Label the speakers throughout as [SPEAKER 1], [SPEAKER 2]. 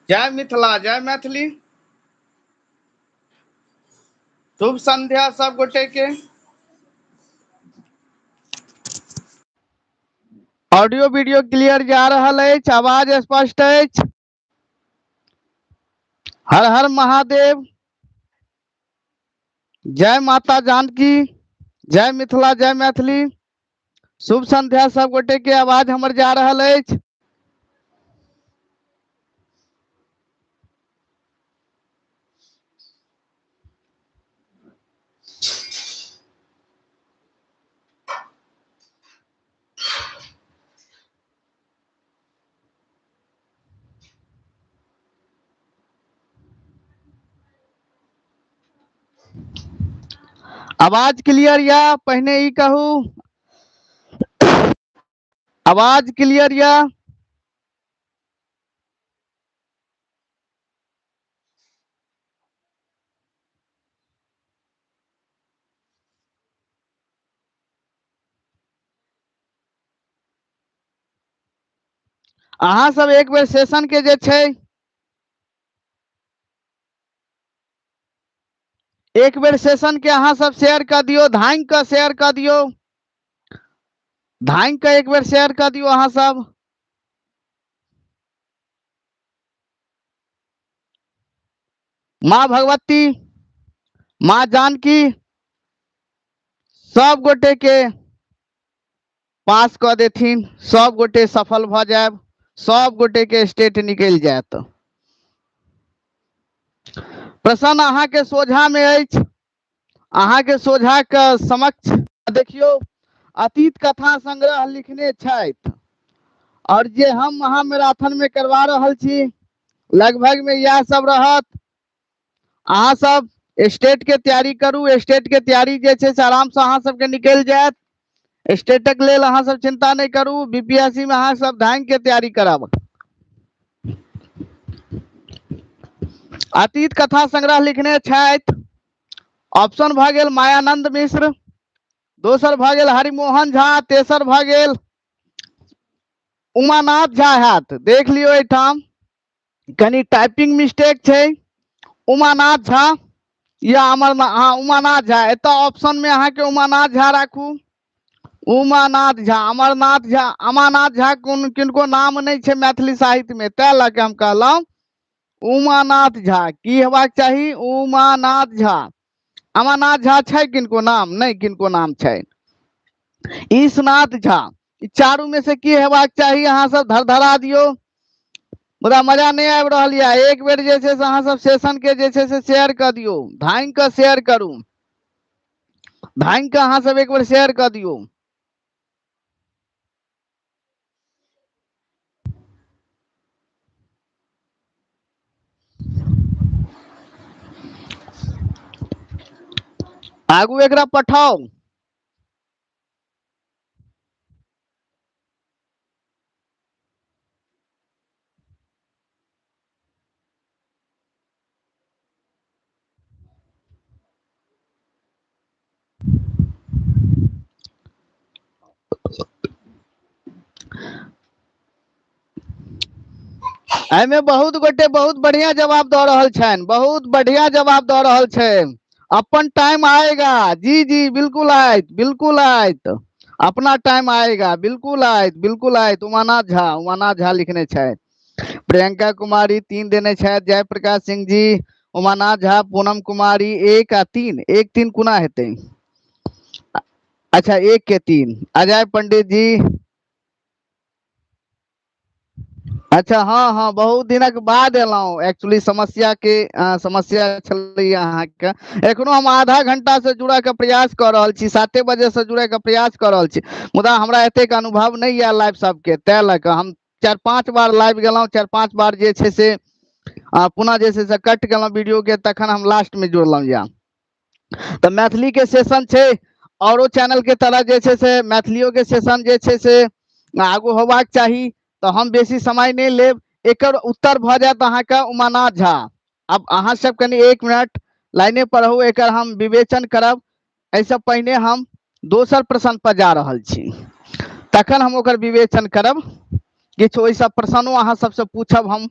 [SPEAKER 1] जय मिथिला जय मैथिली। शुभ संध्या सब गोटे के। ऑडियो वीडियो क्लियर जा रहल अछि, आवाज स्पष्ट अछि। हर हर महादेव। जय माता जानकी, जय मिथिला जय मैथिली। शुभ संध्या सब गोटे के। आवाज हमर जा रहल अछि। आवाज क्लियर या? पहले ही कहू आवाज क्लियर या? अहाँ सब एक बेर सेशन के जे छै, एक बेर सेशन के अहाँ सब शेयर कर दियो, धांग के शेयर कर दियो, धांग के एक बेर शेयर कर दियो अहाँ सब। माँ भगवती, माँ जानकी सब गोटे के पास क देथिन, सब गोटे सफल भ जायब, सब गोटे के स्टेट निकल जायत। प्रश्न अहाँ के सोझा में अछि, अहाँ के सोझा के समक्ष देखियो। अतीत कथा संग्रह लिखने छथि और जे हम महामैराथन में करवा रहल छी, लगभग में यह सब रहत। अहाँ सब स्टेट के तैयारी करू, स्टेट के तैयारी जे छै से आराम से अहाँ सबके निकल जायत। स्टेटक लेल अहाँ सब चिंता नहीं करू, बीपीएससी में अहाँ सब धांग के तैयारी करब। अतीत कथा संग्रह लिखने छथि। ऑप्शन भ गेल मायानंद मिश्र, दोसर भ गेल हरिमोहन झा, तेसर भ गेल उमानाथ झा हैत। देख लियो एठाम कनी टाइपिंग मिस्टेक छै। उमानाथ झा या अमरनाथ, हाँ उमानाथ झा। एतऽ ऑप्शन में अहाँ के उमानाथ झा राखू। उमानाथ झा, अमरनाथ झा, अमानाथ झा किनको नाम नहीं छै मैथिली साहित्य में, तै लके हम कहलौं उमानाथ झा। की हेबाक चाही? उमानाथ झा। अमरनाथ झा छै किनको नाम? नहीं किनको नाम छै। ईशनाथ झा, ई चारू में से की हेबाक चाही? अहाँ सब धड़धड़ा दियो। मुदा मजा नहीं आबि रहल या। एक बेर जे छै से अहाँ सब सेशन के जे छै से शेयर कर दियो, धांग के शेयर करू, धांग के अहाँ सब एक बेर शेयर कर दियो। आगू एकरा पठाओ। एमे बहुत गोटे बहुत बढ़िया जवाब दऽ रहल छन, बहुत बढ़िया जवाब दऽ रहल छै। अपन टाइम आएगा। जी जी बिल्कुल आयत, बिल्कुल आयत, अपना टाइम आएगा। बिल्कुल आयत, बिल्कुल आयत। उमानाथ झा, उमानाथ झा लिखने छै। प्रियंका कुमारी 3 देने छै। जयप्रकाश सिंह जी, उमानाथ झा, पूनम कुमारी 1 आ 3। 1 3 कुना हेतै? अच्छा 1 के 3। अजय पंडित जी, अच्छा हाँ हाँ, बहुत दिनक बाद एलौं। एक्चुअली समस्या के समस्या छलै अहाँ के। एखनो हम आधा घंटा से जुड़े के प्रयास कर रहल छी, 7 बजे से जुड़े के प्रयास कर रहल छी, मुदा हमरा एतेक अनुभव नहीं है लाइव सब के, तै लके हम 4-5 बार लाइव गेलौं, 4-5 बार जे छै से पुनः जे छै से कट गेलौं वीडियो के, तखन हम लास्ट में जुड़लौं। या तो मैथिली के सेशन छै, औरो चैनल के तरह जे छै से मैथिलियों के सेशन जे छै से आगू होबाक चाही। तो हम बेसी समय नहीं लेब। एकर उत्तर भ जायत अहाँ के उमानाथ झा। अब अहाँ सब कनी 1 मिनट लाइने पर रहू, एकर हम विवेचन करब। ऐसे पहिने हम दोसर प्रश्न पर जा रहल छी, तखन हम ओकर विवेचन करब। किछु ओहि सब प्रश्नो अहाँ सबसे पूछब हम।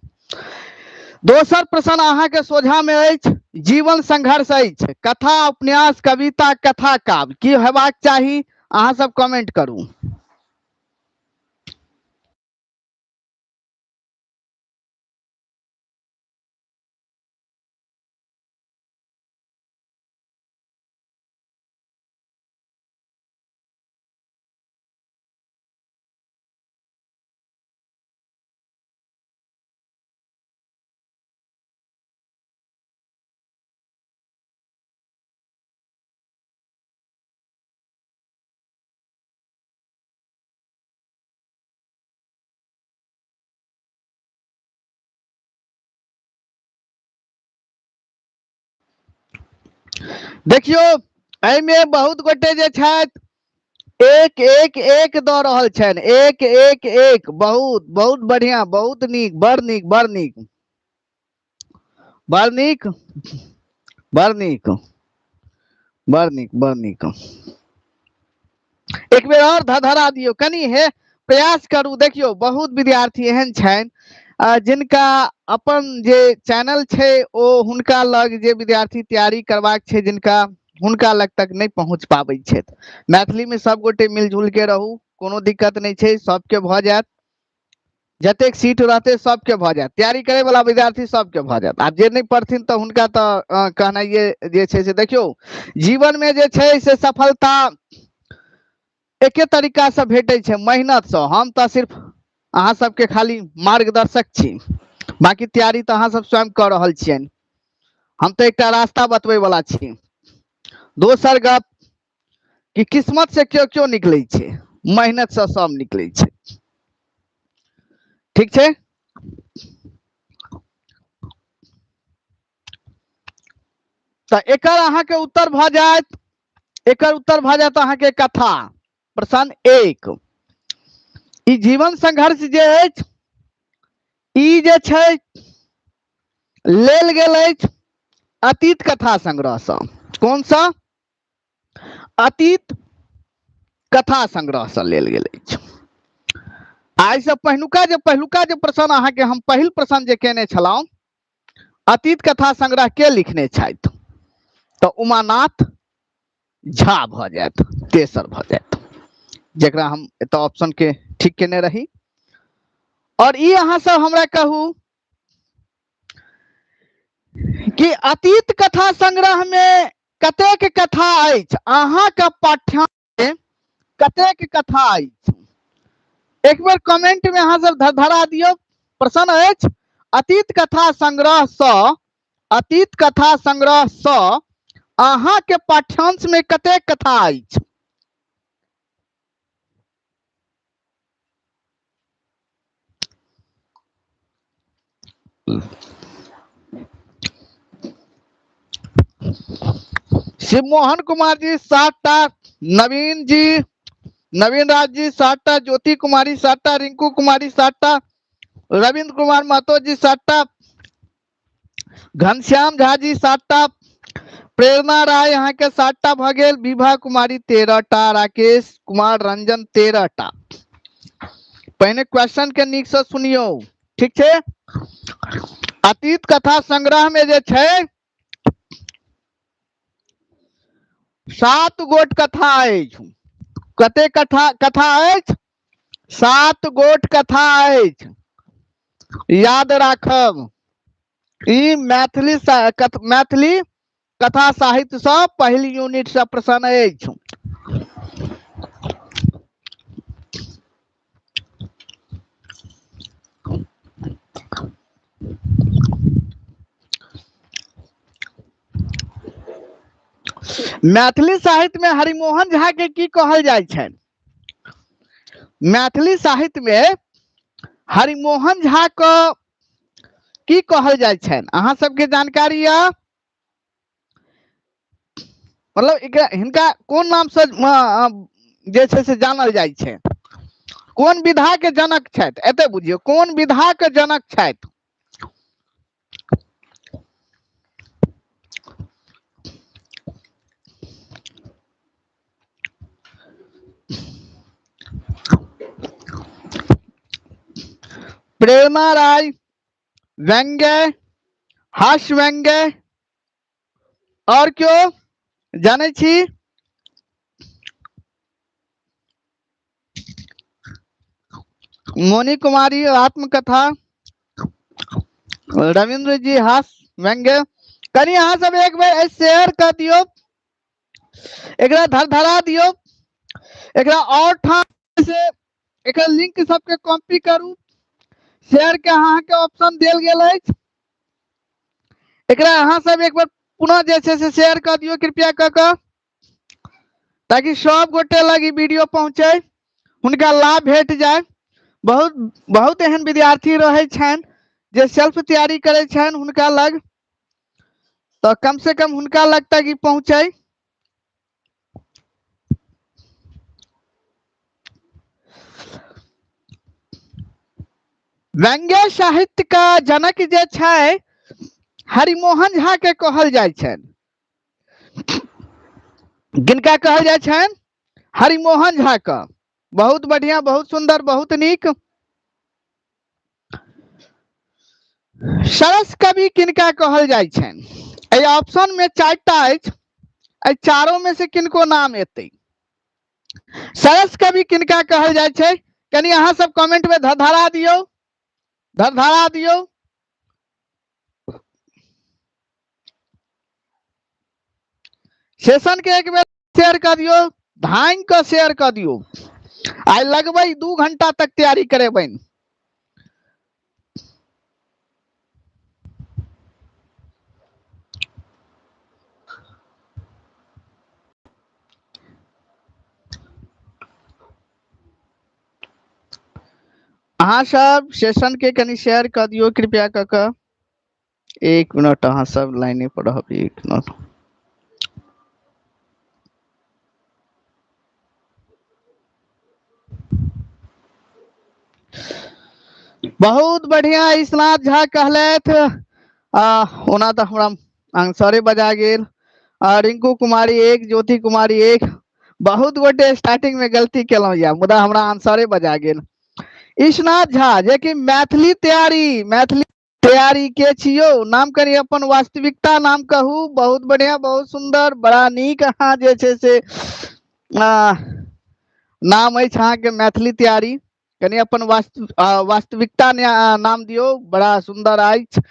[SPEAKER 1] दोसर प्रश्न अहाँ के सोझा में अछि, जीवन संघर्ष अछि, कथा उपन्यास कविता कथा काव्य की हेबाक चाही, अहाँ सब कमेंट करू। देखियो एहिमे बहुत गोटे जे छथि एक एक एक दऽ रहल छनि, एक एक एक, बहुत बहुत बढ़िया, बहुत नीक, बड़ नीक, बड़ नीक, बड़ नीक, बड़ नीक, बड़ नीक, बड़ नीक। एक बेर और धधरा दियौ कनी, हे प्रयास करू। देखियो बहुत विद्यार्थी एहन छनि जिनका अपन जे चैनल छै ओ हुनका लग, जे विद्यार्थी तैयारी करबाक छै जिनका, हुनका लग तक नहीं पहुंच पाबै छथि। मैथिली में सब गोटे मिलजुल के रहू, कोनो दिक्कत नहीं छै, सबके भऽ जायत, जतेक सीट रहते सबके भऽ जायत, तैयारी करे वाला विद्यार्थी सबके भऽ जायत। आ जे नहीं पढ़थिन तऽ हुनका तऽ कहनाइए जे छै से, देखियो जीवन में जे छै से सफलता एके तरीका से भेटै छै, मेहनत से। हम तऽ सिर्फ अहाँ सबके खाली मार्गदर्शक छी, बाकी तैयारी तऽ अहाँ सब स्वयं कऽ रहल छियनि, हम तऽ एकटा रास्ता बतबै वाला छी। दोसर गप कि किस्मत से क्यों क्यों निकलै छै, मेहनत से सब निकलै छै, ठीक छै। तऽ एकर अहाँके उत्तर भऽ जायत, एकर उत्तर भऽ जायत अहाँके कथा। प्रश्न 1, ई जीवन संघर्ष जे अछि ई जे छै लेल गेल अछि अतीत कथा संग्रह से। कौन सा? अतीत कथा संग्रह से लेल गेल अछि। आई से पहिलुका जे प्रश्न अहाँके हम पहिल प्रश्न जे केने छलहुं, अतीत कथा संग्रह के लिखने छथि, तऽ उमानाथ झा भऽ जायत, तेसर भऽ जायत, जेकरा हम एतऽ ऑप्शन के ठीक केने रही। और ई अहाँ सब हमरा कहू कि अतीत कथा संग्रह में कतेक कथा अछि, अहाँके पाठ्यांश में कतेक कथा अछि, एक बेर कमेंट में अहाँ सब धरा दियौ। प्रश्न अछि, अतीत कथा संग्रह स, अतीत कथा संग्रह स अहाँके पाठ्यांश में कतेक कथा अछि। शिव मोहन कुमार जी 7टा, नवीन जी, नवीन राज जी 7टा, ज्योति कुमारी 7टा, रिंकू कुमारी 7टा, रविंद्र कुमार महतो जी 7टा, घनश्याम झा जी 7टा, प्रेरणा राय यहाँ के 7टा भ गेल, विभा कुमारी 13टा, राकेश कुमार रंजन 13टा। पहिने क्वेश्चन के नीक से सुनियो, ठीक छै। अतीत कथा संग्रह में जे छै 7 गोट कथा अछि। कते कथा अछि? 7 गोट कथा अछि, याद राखब। ई मैथिली कथा साहित्य से पहिल यूनिट से प्रश्न अछि। मैथिली साहित्य में हरिमोहन झा के की कहल जाय छनि? मैथिली साहित्य में हरिमोहन झा को की कहल जाय छनि, अहाँ सबके जानकारी यऽ? मतलब हिनका कोन नाम से जे छै से जानल जाइ छै, कोन विधा के जनक छथि, एते बुझियौ कोन विधा के जनक छथि। प्रेरणा राय व्यंग्य, हास्य व्यंग्य और क्यों जाने छी? मोनी कुमारी आत्मकथा, रविंद्र जी हास्य व्यंग्य। कनी अहाँ सब एक बेर शेयर कर दियो, एकरा धड़धड़ा दियो, एकरा और ठाम से एक लिंक सबके कॉपी करू, शेयर के अहाँ के ऑप्शन देल गेल अछि, एकरा अहाँ सब एक बार पुनः जे छै से शेयर कर दियो कृपया क के, ताकि सब गोटे लगी वीडियो पहुंचे, हुनका लाभ भेट जाए। बहुत बहुत एहन विद्यार्थी रहे छन जे सेल्फ तैयारी करे छन, हुनका लग तो कम से कम हुनका लग तक पहुंचे। व्यंग्य साहित्य का जनक जे छै हरिमोहन झा के कहल जाय छन। किनका कहल जाय छन? हरिमोहन झा का। बहुत बढ़िया, बहुत सुंदर, बहुत नीक। सरस कवि किनका कहल जाय छन? ए ऑप्शन में चारटा अछि, ए चारों में से किनको नाम एतै? सरस कवि किनका कहल जाय छै? कनी अहाँ सब कमेंट में धड़धड़ा दियो, धड़धड़ा दियो। सेशन के एक बेर शेयर कर दियो, धांग के शेयर कर दियो। आई लगभग 2 घंटा तक तैयारी करेबै। अहाँ सब सेशन के कनी शेयर कर दियो कृपया क के। 1 मिनट अहाँ सब लाइने पर रहब, 1 मिनट। बहुत बढ़िया ईशनाथ झा कहलैथ, ओना तो हमरा आंसरे बजा गेल। रिंकू कुमारी 1, ज्योति कुमारी 1, बहुत गोटे स्टार्टिंग में गलती केलौ या, मुदा हमरा आंसरे बजा गेल। ईशनाथ झा जे कि मैथिली तैयारी के छियो, नाम करी अपन वास्तविकता नाम कहू। बहुत बढ़िया, बहुत सुंदर, बड़ा नीक अहाँ जे छै से नाम अछि अहाँ के मैथिली तैयारी। कनी अपन वास्तविकता नाम दियो, बड़ा सुंदर अछि।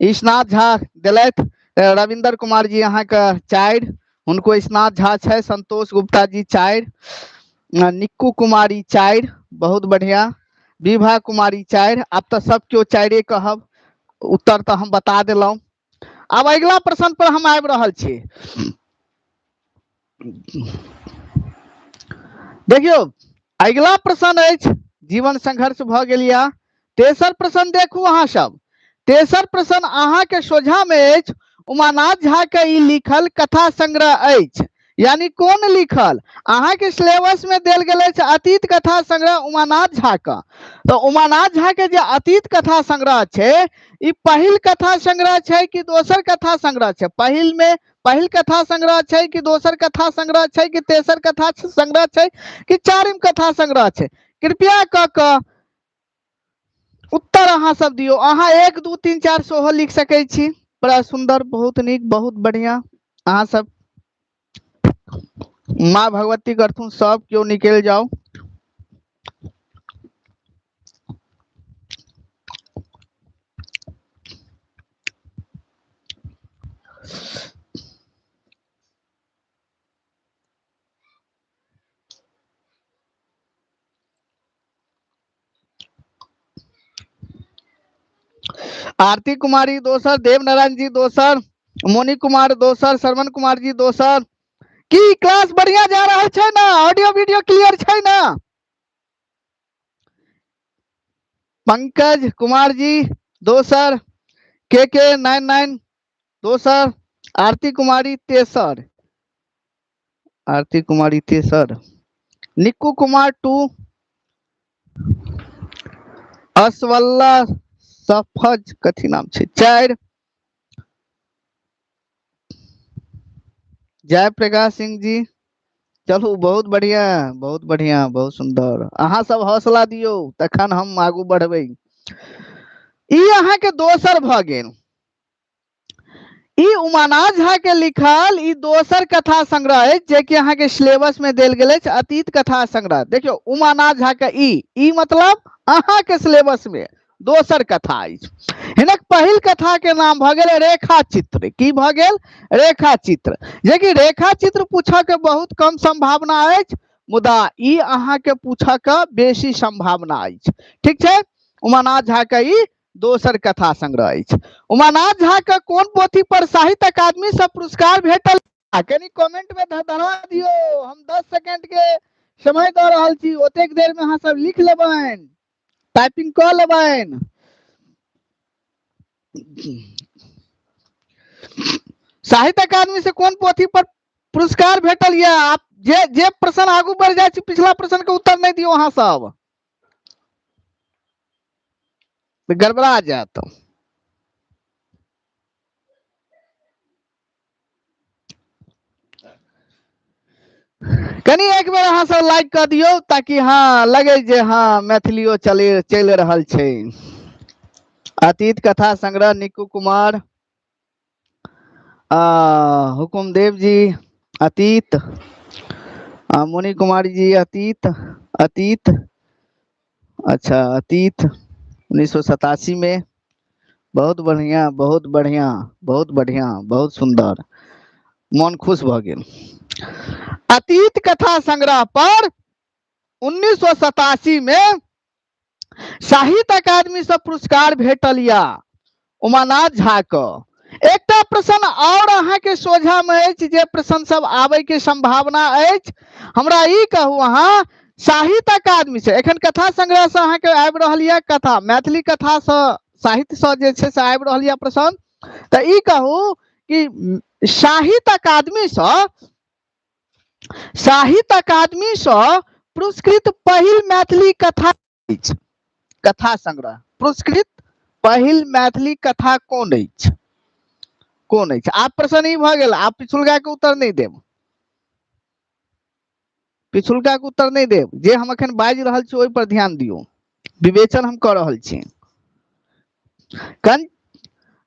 [SPEAKER 1] ईशनाथ झा दिलैथ। रविंदर कुमार जी अहाँ के 4, हुनको ईशनाथ झा छै। संतोष गुप्ता जी 4, निक्कू कुमारी 4, बहुत बढ़िया। विभा कुमारी 4। अब तो सब क्यों 4 कहब, उत्तर तो हम बता दिलौ। अब अगला प्रश्न पर हम आबि रहल छी। देखियो अगला प्रश्न अछि, जीवन संघर्ष भ गेल या। तेसर प्रश्न देखू अहाँ सब। तेसर प्रश्न अहाँ के सोझा में अछि, उमानाथ झा के ई लिखल कथा संग्रह अछि, यानी कौन लिखल? अहाँ के सिलेबस में देल गेल अछि अतीत कथा संग्रह उमानाथ झा का। तो उमानाथ झा के जे अतीत कथा संग्रह छै, ई पहिल कथा संग्रह छै कि दोसर कथा संग्रह छै? पहिल कथा संग्रह छै कि दोसर कथा संग्रह छै कि तेसर कथा संग्रह छै कि चारिम कथा संग्रह छै? कृपया क के उत्तर अहाँ सब दियो। अहाँ 1 2 3 4 सेहो लिख सकै छी। बड़ा सुंदर, बहुत नीक, बहुत बढ़िया। अहाँ सब माँ भगवती करथुन, सब क्यों निकल जाओ। आरती कुमारी दोसर, देवनारायण जी दोसर, मोनी कुमार दोसर, श्रवण कुमार जी दोसर। की क्लास बढ़िया जा रहल छै ना? ऑडियो वीडियो क्लियर छै ना? पंकज कुमार जी दोसर, के 99 दोसर, आरती कुमारी तेसर, आरती कुमारी तेसर, निक्कू कुमार 2, असवल्ला सफज कथी नाम छै 4, जय प्रकाश सिंह जी। चलू बहुत बढ़िया, बहुत बढ़िया, बहुत सुंदर। अहाँ सब हौसला दियो, तखन हम आगू बढ़बै। ई अहाँ के दोसर भ गेल। ई उमानाथ झा के लिखल ई दोसर कथा संग्रह है जे कि अहाँ के सिलेबस में देल गेल है अतीत कथा संग्रह। देखियो उमानाथ झा के ई मतलब अहाँ के सिलेबस में दोसर कथा है। हिनक पहिल कथा के नाम भ गेल रेखा चित्र। की भ गेल? रेखा चित्र। जे कि रेखा चित्र पूछा के बहुत कम संभावना है, मुदा ई अहाँ के पूछा के बेसी संभावना है। ठीक है। उमानाथ झा के ई दोसर कथा संग्रह है। उमानाथ झा के कौन पोथी पर साहित्य अकादमी से पुरस्कार भेटल? कनी कमेंट में धरा दियो। हम 10 सेकंड के समय द रहल छी, ओतेक देर में अहाँ सब लिख लेबैन, टाइपिंग कर लेबैन। साहित्य अकादमी से कौन पोथी पर पुरस्कार भेटल या? आप जे प्रश्न आगू बढ़ जाए छी, पिछला प्रश्न के उत्तर नहीं दियो अहाँ सब, गड़बड़ा जात। कनी एक बेर अहाँ सब लाइक कर दियो ताकि हाँ लगे जे हाँ मैथिलियो चल रहल छै। अतीत कथा संग्रह निकू कुमार, हुकुमदेव जी अतीत, मुनि कुमारी जी अतीत, अतीत अच्छा अतीत 1987 में। बहुत बढ़िया बहुत बढ़िया बहुत बढ़िया, बहुत सुंदर, मन खुश भ गेल। अतीत कथा संग्रह पर 1987 में साहित्य अकादमी से पुरस्कार भेटल या उमानाथ झा को। एकटा प्रश्न और अहाँ के सोझा में अछि, जे प्रश्न सब आवे के संभावना अछि। हमरा ई कहू अहाँ साहित्य अकादमी से एखन कथा संग्रह से अहाँ के आबि रहल या कथा, मैथिली कथा से साहित्य से जे छै से आबि रहल या प्रश्न। त ई कहू कि साहित्य अकादमी से पुरस्कृत पहिल मैथिली कथा अछि? कथा संग्रह पुरस्कृत पहिल मैथिली कथा कौन अछि? कौन अछि? आप प्रश्न ई भ गेल, आप पिछुलका के उत्तर नहीं देब, पिछुलका के उत्तर नहीं देब। जे हम अखन बाजि रहल छी ओहि पर ध्यान दियो, विवेचन हम कर रहल छी।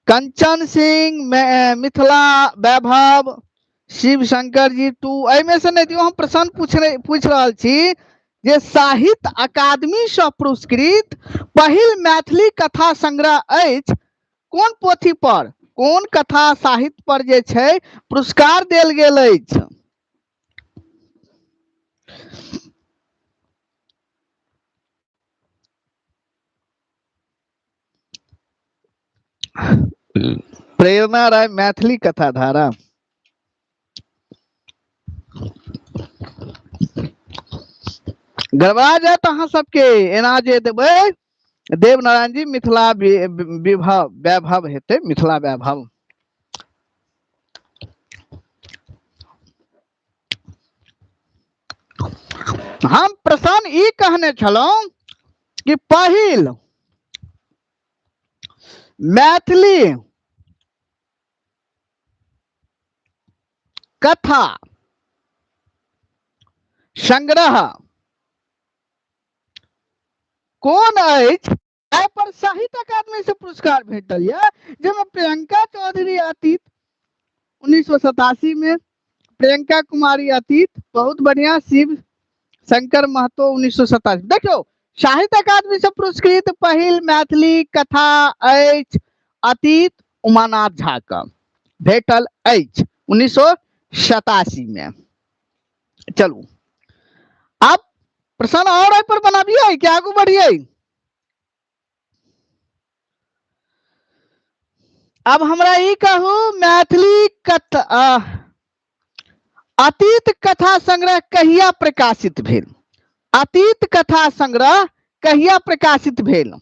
[SPEAKER 1] कंचन सिंह, मिथिला वैभव, शिव शंकर जी 2, एमे से नहीं दियो। हम प्रश्न पूछ रहल छी जे साहित्य अकादमी से पुरस्कृत पहिल मैथिली कथा संग्रह अछि कौन पोथी पर, कौन कथा साहित्य पर जे छै पुरस्कार देल गेल अछि? प्रेरणा राय मैथिली कथा धारा। गड़बड़ा जात अहाँ सबके एना जे देबै। देवनारायण जी मिथिला वैभव हेतै, मिथिला वैभव। हम प्रश्न ई कहने छलौं कि पहिल मैथिली कथा संग्रह कौन अछि पर साहित्य अकादमी से पुरस्कार भेटल या? जेमे प्रियंका चौधरी अतीत 1987 में, प्रियंका कुमारी अतीत बहुत बढ़िया, शिव शंकर महतो 1987। देखियो साहित्य अकादमी से पुरस्कृत पहिल मैथिली कथा अछि अतीत उमानाथ झा का, भेटल अछि 1987 में। चलू अब प्रश्न और पर बनाबिए, क्या आगू बढ़िए? अब हमरा ई कहू मैथिली कथा अतीत कथा संग्रह कहिया प्रकाशित भेल? अतीत कथा संग्रह कहिया प्रकाशित भेल?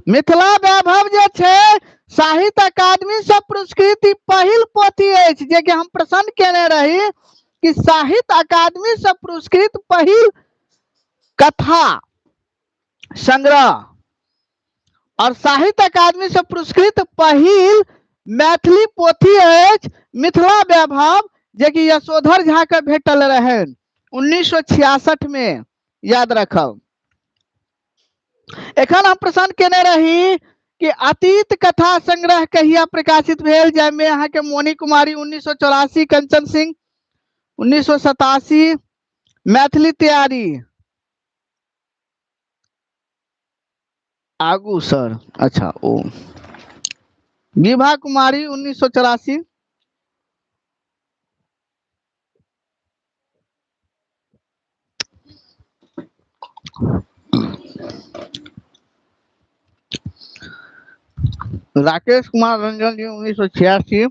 [SPEAKER 1] मिथिला वैभव जे छै साहित्य अकादमी से पुरस्कृत पहिल पोथी अछि, जे कि हम प्रश्न केने रही कि साहित्य अकादमी से पुरस्कृत पहिल कथा संग्रह और साहित्य अकादमी से पुरस्कृत पहिल मैथिली पोथी अछि मिथिला वैभव, जे कि यशोधर झा के भेटल रहे 1966 में। याद रखब एखन हम प्रश्न केने रही कि अतीत कथा संग्रह कहिया प्रकाशित भेल, जाहिमे अहाँ के मोनी कुमारी 1984, कंचन सिंह 1987, मैथिली तैयारी आगू सर, अच्छा ओ विभा कुमारी 1984, राकेश कुमार रंजन जी 1986।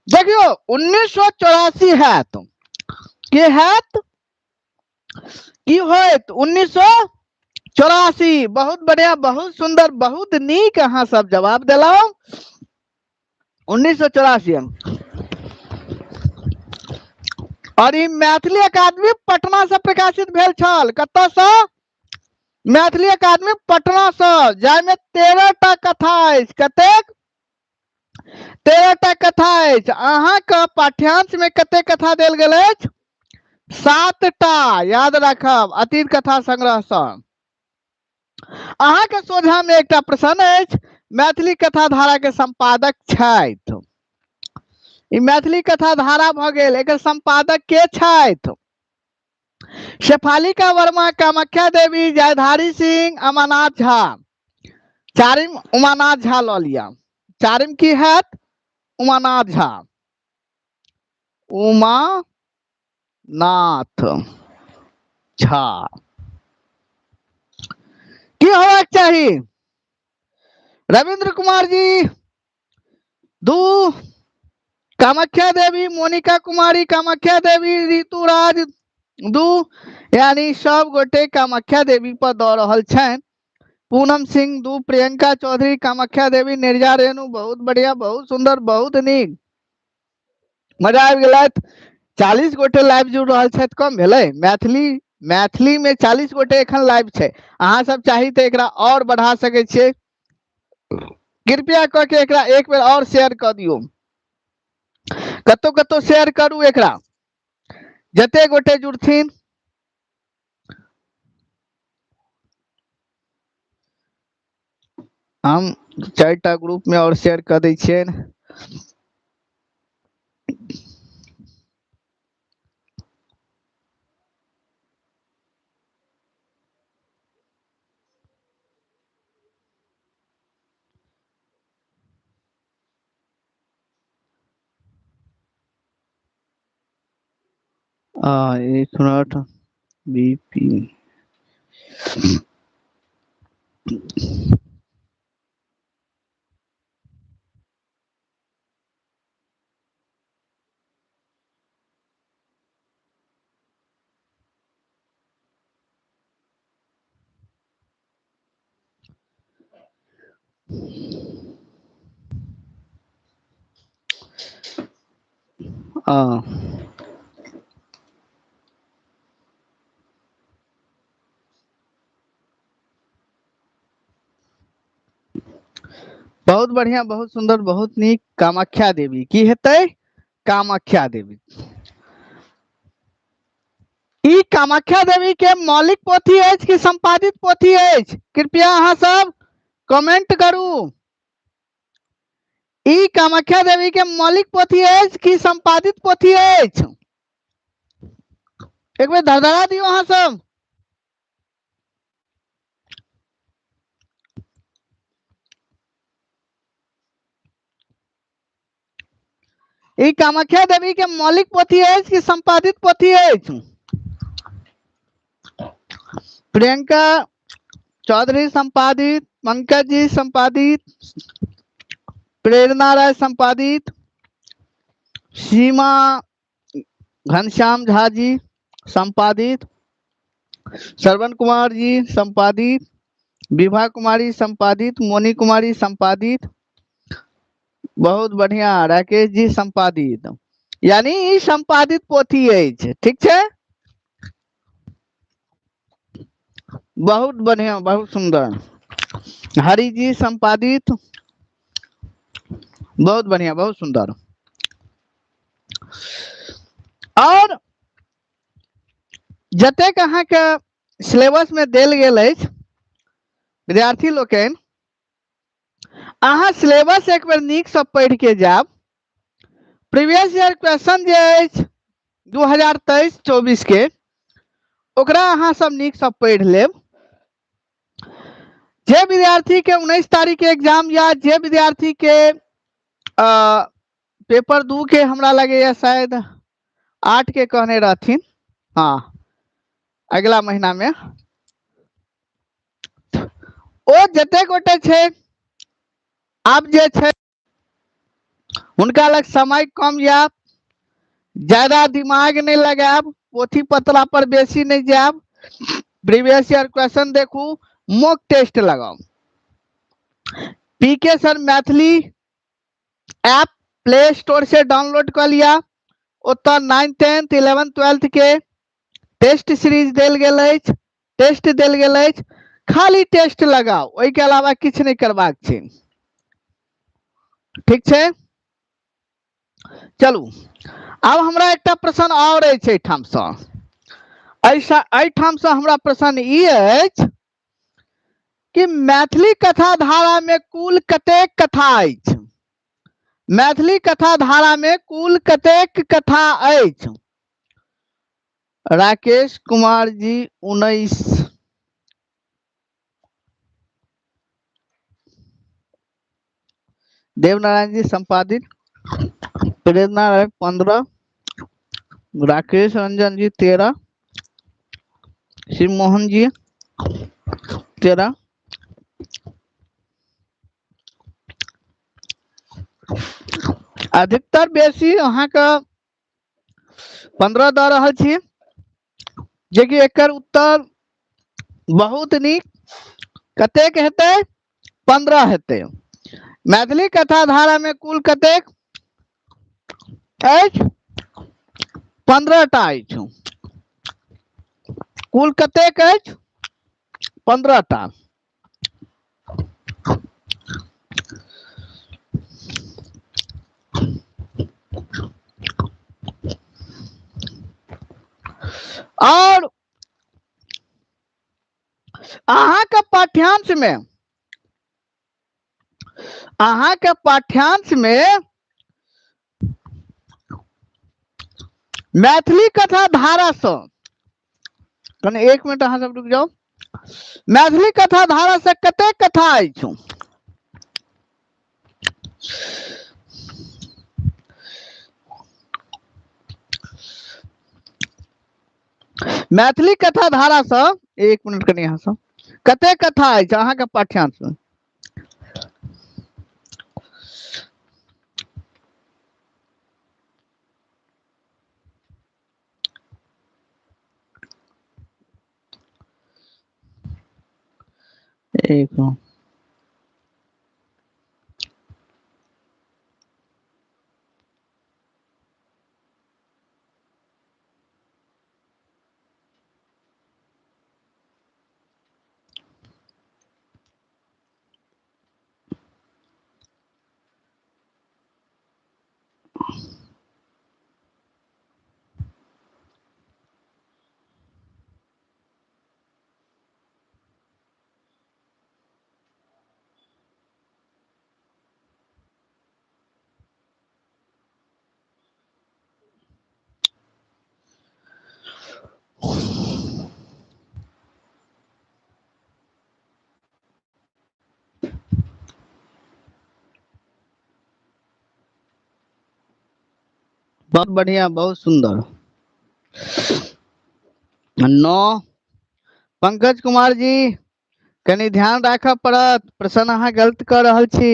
[SPEAKER 1] देखियो 1984 है तो के हैत की होत 1984। बहुत बढ़िया, बहुत सुंदर, बहुत नीक अहाँ सब जवाब दिलौ। 1984 और ई मैथिली अकादमी पटना से प्रकाशित भेल छल। कतऽ से? मैथिली अकादमी पटना से, जाहिमे 13 टा कथा अछि। कतेक? 13 टा कथा अछि। अहाँके पाठ्यांश में कते कथा देल गेल अछि? 7 टा। याद राखब अतीत कथा संग्रह से। अहाँके सोझा में एकटा प्रश्न अछि, मैथिली कथा धारा के संपादक छथि। ई मैथिली कथा धारा भ गेल, एकर संपादक के छथि? शेफालिका वर्मा, कामाख्या देवी, जयधारी सिंह, अमरनाथ झा। चारिम उमानाथ झा लऽ लिया। चारिम की हैत? उमानाथ झा। उमानाथ झा की होबाक चाही? रविंद्र कुमार जी 2, कामाख्या देवी, मोनिका कुमारी, कामाख्या देवी, ऋतुराज 2, यानी सब गोटे कामाख्या देवी पर दऽ रहल छनि। पूनम सिंह 2, प्रियंका चौधरी, कामाख्या देवी, निर्जा रेणु। बहुत बढ़िया, बहुत सुंदर, बहुत नीक, मजा आबि गेलैथ। 40 गोटे लाइव जुड़ रहल छथि, कम भेलै? मैथिली में 40 गोटे एखन लाइव छै। अहाँ सब चाही तऽ एकरा और बढ़ा सकै छियै। कृपया कऽ के एकरा एक बेर और शेयर कऽ दियौ, कतौ कतौ शेयर करू एकरा, जते गोटे जुड़थिन। हम 4 टा ग्रुप में और शेयर कर दै छियनि। एक मिनट, बीपी बहुत बढ़िया, बहुत सुंदर, बहुत नीक। कामाख्या देवी की हेतै? कामाख्या देवी। ई कामाख्या देवी के मौलिक पोथी अछि कि संपादित पोथी अछि? कृपया अहाँ सब कमेंट करू। ई कामाख्या देवी के मौलिक पोथी अछि कि संपादित पोथी अछि? एक बेर धड़धड़ा दियौ अहाँ सब। ई कामाख्या देवी के मौलिक पोथी अछि कि संपादित पोथी अछि? प्रियंका चौधरी संपादित, पंकज जी संपादित, प्रेरणा राय संपादित, सीमा घनश्याम झा जी संपादित, श्रवण कुमार जी संपादित, विभा कुमारी संपादित, मोनी कुमारी संपादित। बहुत बढ़िया, राकेश जी संपादित। यानी ई संपादित पोथी अछि, ठीक छै। बहुत बढ़िया, बहुत सुंदर। हरि जी संपादित। बहुत बढ़िया, बहुत सुंदर। और जतेक अहाँ के सिलेबस में देल गेल अछि विद्यार्थी लोकनि अहाँ सिलेबस एक बेर नीक से पढ़ के जाब। प्रीवियस ईयर क्वेश्चन जे अछि 2023-24 के ओकरा अहाँ सब नीक से पढ़ लेब। जे विद्यार्थी के 19 तारीख के एग्जाम या जे विद्यार्थी के पेपर 2 के हमरा लगे शायद 8 के कहने रहथिन, हाँ अगला महीना में, ओ जते गोटे छे आब जे छे उनका लग समय कम या ज्यादा दिमाग नहीं लगाब, पोथी पतरा पर बेसी नहीं जाब, प्रीवियस ईयर क्वेश्चन देखू, मॉक टेस्ट लगाओ। PK sir Maithili app play store से डाउनलोड कर लिया। ओता 9th 10th 11th 12th के टेस्ट सीरीज देल गेल अछि, टेस्ट देल गेल अछि, खाली टेस्ट लगाओ, ओहि के अलावा किछ नहीं करबाक छै। ठीक छै, चलू अब हमरा एकटा प्रश्न और अछि एठाम से। एठाम से हमरा प्रश्न ई अछि कि मैथिली कथा धारा में कुल कतेक कथा अछि? मैथिली कथा धारा में कुल कतेक कथा अछि? राकेश कुमार जी 19, देवनारायण जी संपादित, प्रेरणा राय 15, राकेश रंजन जी 13, शिव मोहन जी 13, अधिकतर बेसी अहाँ का 15 द रहल छी, जे कि एकर उत्तर बहुत नीक कतेक हेतै? 15 हेतै। मैथिली कथा धारा में कुल कतेक अछि? 15 टा अछि। कुल कतेक अछि? 15 टा। और अहाँ के पाठ्यांश में मैथिली कथा धारा से, कने 1 मिनट अहाँ सब रुक जाओ, मैथिली कथा धारा से कतेक कथा अछि? मैथिली कथा धारा से 1 मिनट कने यहाँ से कतेक कथा अछि अहाँ के पाठ्यांश में? एक बहुत बढ़िया, बहुत सुंदर। 9 पंकज कुमार जी कनी ध्यान राखब पड़त, प्रश्न अहाँ गलत कर रहल छी।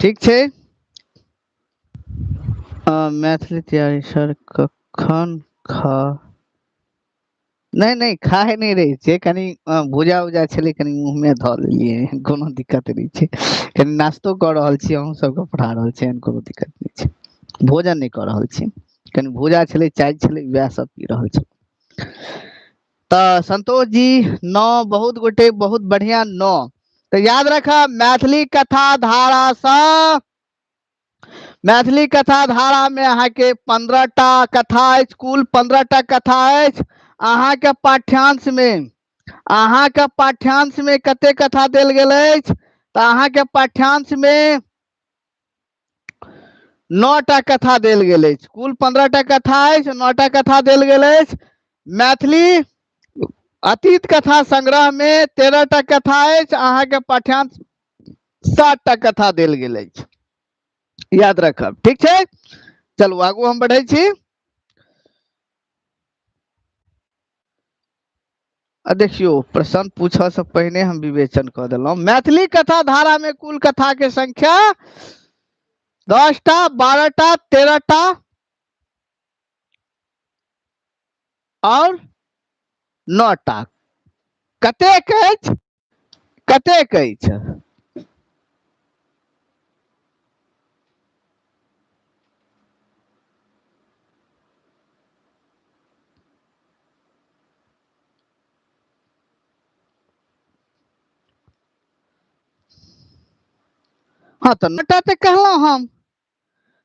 [SPEAKER 1] ठीक छै, मैथिली तैयारी सर कखन खा नहीं नहीं खाए नहीं रही छे, कनी भुजा उजा छले, कनी मुंह में ध लेलिए, कोनो दिक्कत नहीं छे। कनी नाश्तो कर रहल छी, अहूं सबके पढ़ा रहल छी, कोनो दिक्कत नहीं छे। भोजन नहीं कर रहल छी, कनी भुजा छले, चाय छले, वह सब पी रहल छी। तो संतोष जी 9, बहुत गोटे बहुत बढ़िया 9। तो याद रखा मैथिली कथा धारा सा, मैथिली कथा धारा में अहाँ के 15टा कथा अछि, कुल 15टा कथा अछि। अहाँ के पाठ्यांश में, अहाँ के पाठ्यांश में कते कथा देल गेल अछि, तो अहाँ के पाठ्यांश में 9टा कथा देल गेल अछि। कुल 15टा कथा अछि, 9टा कथा देल गेल अछि। मैथिली अतीत कथा संग्रह में 13टा कथा अछि, अहाँ के पाठ्यांश 7टा कथा देल गेल अछि, याद रखब। ठीक है, चलू आगू हम बढ़े छी। देखियो प्रश्न पूछा से पहले हम विवेचन कर दिलौं। मैथिली कथा धारा में कुल कथा के संख्या 10टा, 12टा, 13टा और 9टा। कतेक अछि, कतेक अछि? हाँ तो 9टा तो कहलौं हम,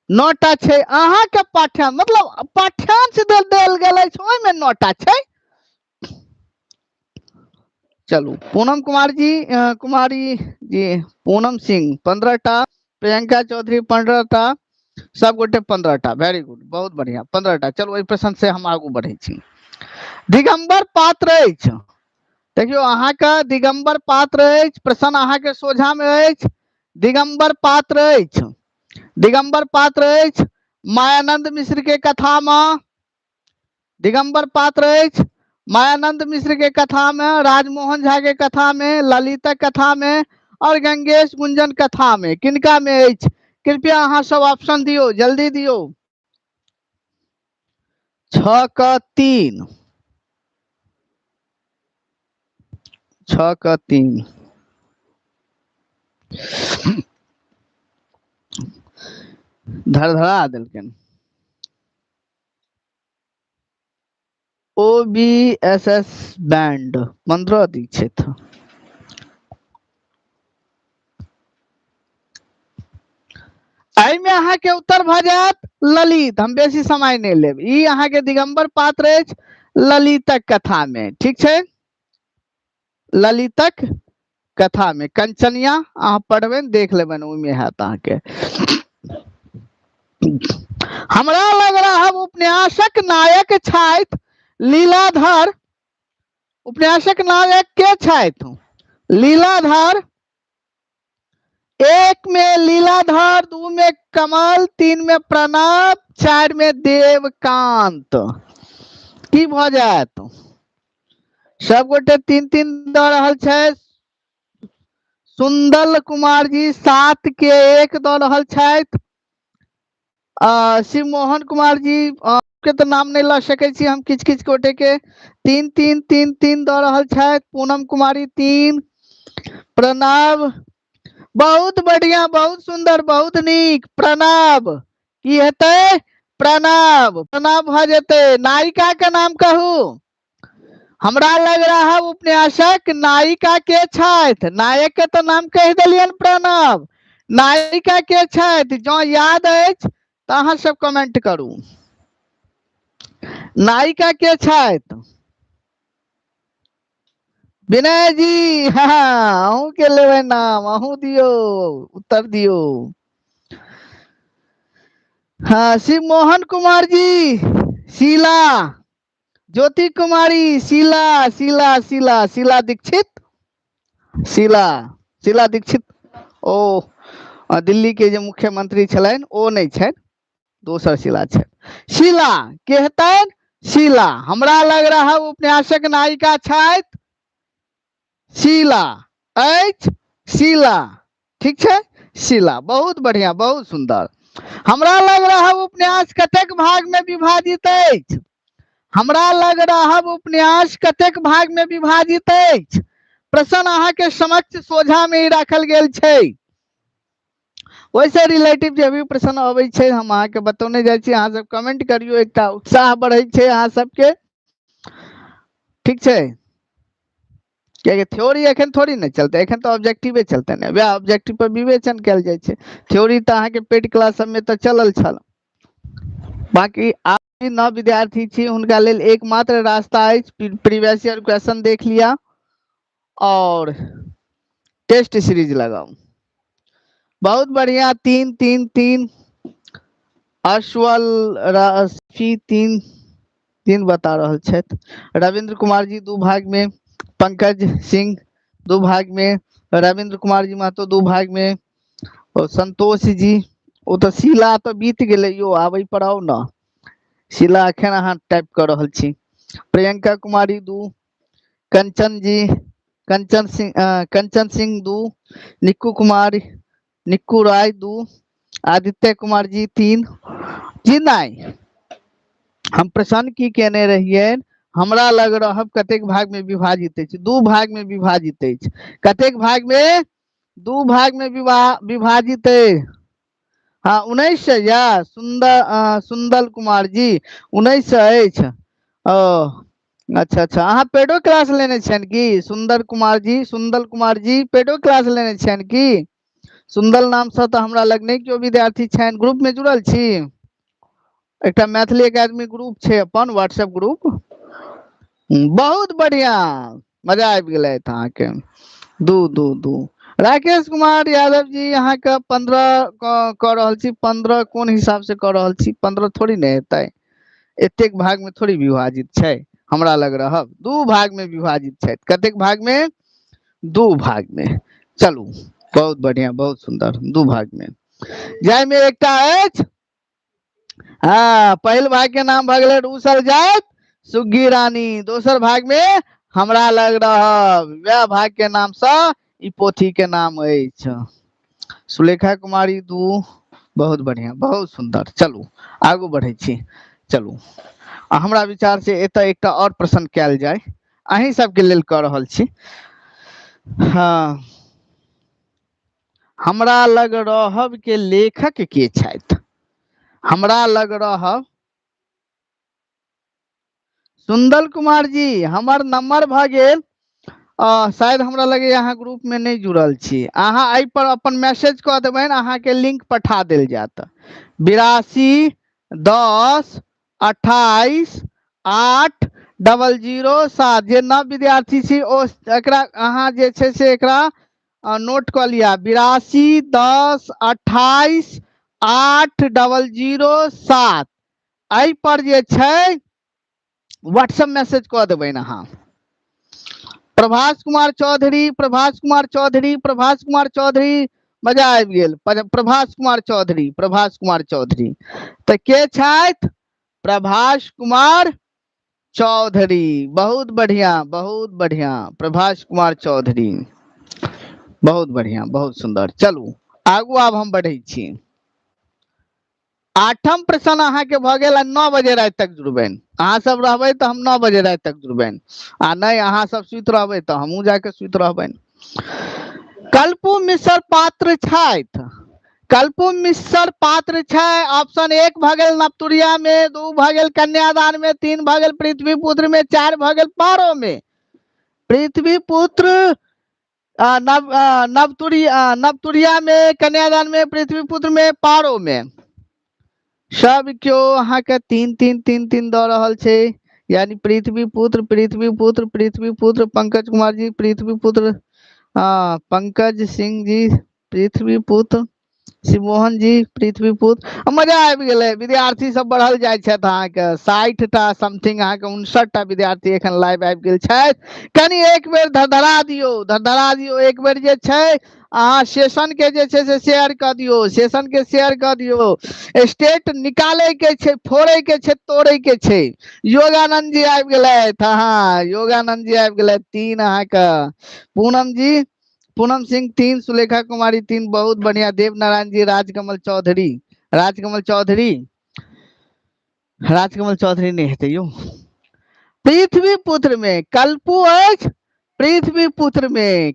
[SPEAKER 1] 9टा छै अहाँ के पाठ्यांश, मतलब पाठ्यांश देल गेल अछि, ओय में 9टा छै। चलू पूनम कुमारी जी, पूनम सिंह 15टा, प्रियंका चौधरी 15टा, सब गोटे 15टा। वेरी गुड, बहुत बढ़िया, 15टा। चलो एहि प्रश्न से हम आगू बढ़े छी। दिगंबर पात्र अछि, देखियो अहाँ का दिगंबर पात्र अछि, प्रश्न अहाँ के सोझा में अछि। दिगंबर पात्र अछि, दिगंबर पात्र अछि मायानंद मिश्र के कथा में, दिगंबर पात्र अछि मायानंद मिश्र के कथा में, राजमोहन झा के कथा में, ललितक कथा में और गंगेश गुंजन कथा में। किनका में अछि? कृपया अहाँ सब ऑप्शन दियो, जल्दी दियो। 6 का 3, 6 का 3। धड़धड़ा देलकन। OBSS बैंड, मंद्रा दीक्षित। में अहाँ के उत्तर भ जात ललित, हम बेसी समय नहीं लेब। ई अहाँ के दिगंबर पात्र अछि ललितक कथा में, ठीक छै। ललितक कथा में कंचनिया अहाँ पढ़बे देख लेबन, ओहि में हैत अहाँ के। हमरा लग रहा उपन्यासक नायक छथि लीलाधर, उपन्यासक नायक के छथि? लीलाधर। 1 में लीलाधर, 2 में कमल, 3 में प्रणव, 4 में देवकांत। की भ जायत? सब गोटे 3-3 द रहल छै। सुंदल कुमार जी 7 के 1 द रहल छथि। शिव मोहन कुमार जी के तो नाम नहीं ला सके छी हम, किछ किछ गोटे के 3-3-3-3 द रहल छथि। पूनम कुमारी 3, प्रणव, बहुत बढ़िया, बहुत सुंदर, बहुत नीक। प्रणव की हेतै? प्रणव, प्रणव भ जेतै। नायिका के नाम कहू। हमरा लग रहा उपन्यासक नायिका के छथि? नायक के तो नाम कह देलियन प्रणव, नायिका के छथि? जो याद अछि तो अहाँ सब कमेंट करू, नायिका के छथि? विनय जी, हाँ अहूँ के लेबै नाम, अहूँ दियो उत्तर दियो। हाँ, शिव मोहन कुमार जी शीला, ज्योति कुमारी शीला, शीला शीला शीला दीक्षित, शीला, शीला दीक्षित ओ दिल्ली के जो मुख्यमंत्री छलन ओ नहीं छन, दोसर शीला छन। शीला के हेतन? शीला। हमरा लग रहा उपन्यासक नायिका छथि शीला, अछि शीला, ठीक छै। शीला, बहुत बढ़िया, बहुत सुंदर। हमरा लग रहा उपन्यास कतेक भाग में विभाजित अछि? हमरा लग रहा उपन्यास कतेक भाग में विभाजित अछि? प्रश्न अहाँ के समक्ष सोझा में ही राखल गेल छै। वैसे रिलेटिव जे भी प्रश्न अबै छै हम अहाँ के बतौने जाइ छी, अहाँ सब कमेंट करियो, एकटा उत्साह बढ़ै छै अहाँ सबके, ठीक छै। क्या थ्योरी एखन थोड़ी न चलते, एखन तो ऑब्जेक्टिवे चलते ने, वह ऑब्जेक्टिव पर विवेचन कल जाय छै। थ्योरी तो अहाँ के पेड क्लास सब में तो चलल छल। बाकी आप नव विद्यार्थी छी, उनका लेल एकमात्र रास्ता है प्रीवियस ईयर क्वेश्चन देख लिया और टेस्ट सीरीज लगाओ। बहुत बढ़िया। 3-3-3 अश्वल राशि 3 बता रहा छथि। रविंद्र कुमार जी 2 भाग में, पंकज सिंह 2 भाग में, रविंद्र कुमार जी महतो 2 भाग में, और संतोष जी वो तो शीला तो बीत गए यो, आबे पर आओ ना। शीला अखन अहाँ टाइप कर रहल छी। प्रियंका कुमारी 2, कंचन जी, कंचन सिंह 2, निक्कू राय 2, आदित्य कुमार जी 3 जी। नहीं, हम प्रश्न की कहने रहिए, हमरा लग रहा कतेक भाग में विभाजित है? 2 भाग में विभाजित है। कतेक भाग में? 2 भाग में विभाजित है। हाँ 1900 या सुंदर कुमार जी 1900 ओ अच्छा अच्छा, अहाँ पेडो क्लास लेने छन की? सुंदर कुमार जी पेडो क्लास लेने छन की? सुंदर नाम से तो हमरा लग नहीं क्यों विद्यार्थी छन। ग्रुप में जुड़ल छी? एक मैथिली एकेडमी ग्रुप है अपन, व्हाट्सएप ग्रुप। बहुत बढ़िया, मजा आ गए अहाँ के। दू राकेश कुमार यादव जी अहाँ के 15 कर रहल छी। 15 कोन हिसाब से कर रहल छी? 15 थोड़ी नहीं हेतै, एतेक भाग में थोड़ी विभाजित छै। हमरा लग रहा 2 भाग में विभाजित छै। कतेक भाग में? 2 भाग में। चलू बहुत बढ़िया, बहुत सुंदर। 2 भाग में जाय में एकटा अछि। हाँ, पहल भाग के नाम भऽ गेलै रूसल जात सुग्गी रानी। दोसर भाग में हमरा लग रहा वह भाग के नाम से ई पोथी के नाम अछि। सुलेखा कुमारी 2, बहुत बढ़िया, बहुत सुंदर। चलू आगू बढ़े छी। चलू हमरा विचार से एतऽ एकटा और प्रश्न कल जाय, अहीं सबके लेल कऽ रहल छी। हाँ, हमरा लग रहब के लेखक के छथि? हमरा लग रहब सुंदर कुमार जी, हमर नंबर भ गेल। शायद हमरा लगे यहाँ ग्रुप में नहीं जुड़ल छी। अहाँ आई पर अपन मैसेज कऽ देबनि, अहाँ के लिंक पठा देल जात। 82 10 28 8 007 जे नव विद्यार्थी छी ओ एकरा अहाँ जे छै से एकरा नोट कऽ लिया। 82 10 28 8 007 आई पर जे छै व्हाट्सएप मैसेज कऽ देबनि अहाँ। प्रभास कुमार चौधरी मजा आबि गेल। प्रभास कुमार चौधरी तऽ के छथि? प्रभास कुमार चौधरी। बहुत बढ़िया, बहुत बढ़िया। प्रभास कुमार चौधरी, बहुत बढ़िया, बहुत सुंदर। चलू आगू आब हम बढ़े छी। 8म प्रश्न अहाँ के भ गेल 9 बजे रात तक जुड़बेन। अहाँ सब रहबै तो हम 9 बजे रात तक जुड़बेन, आ नहीं अहाँ सब सुत रहबै तो हमहू जाके सुत रहबेन। कल्पू मिश्र पात्र छथि? कल्पू मिश्र पात्र छै। ऑप्शन 1 भ गेल नवतुरिया में, 2 भ गेल कन्यादान में, 3 भ गेल पृथ्वीपुत्र में, 4 भ गेल पारो में। पृथ्वीपुत्र नवतुरिया में, कन्यादान में, पृथ्वीपुत्र में, पारो में। सब क्यों अहाँ के 3-3-3-3 दऽ रहल छै, यानी पृथ्वीपुत्र पंकज कुमार जी पृथ्वीपुत्र, पंकज सिंह जी पृथ्वीपुत्र, शिवमोहन जी पृथ्वीपुत्र। मजा आबि गेलै। विद्यार्थी सब बढ़ल जाय छथि अहाँ के 60 टा समथिंग, अहाँ के 59 टा विद्यार्थी एखन लाइव आबि गेल छथि। कनी एक बेर धड़धड़ा दियो एक बेर जे छै अहाँ सेशन के जे छै से शेयर कर दियो, सेशन के शेयर कर दियो। स्टेट निकाले के छै, फोड़े के छै, तोड़े के छै। योगानंद जी आबि गेलथि। हाँ योगानंद जी आबि गेलथि। 3 अहाँ के पूनम सिंह 3, सुलेखा कुमारी 3, बहुत बढ़िया। देव नारायण जी, राजकमल चौधरी नहीं हेते यो। पृथ्वीपुत्र में कल्पू अछि। पृथ्वीपुत्र में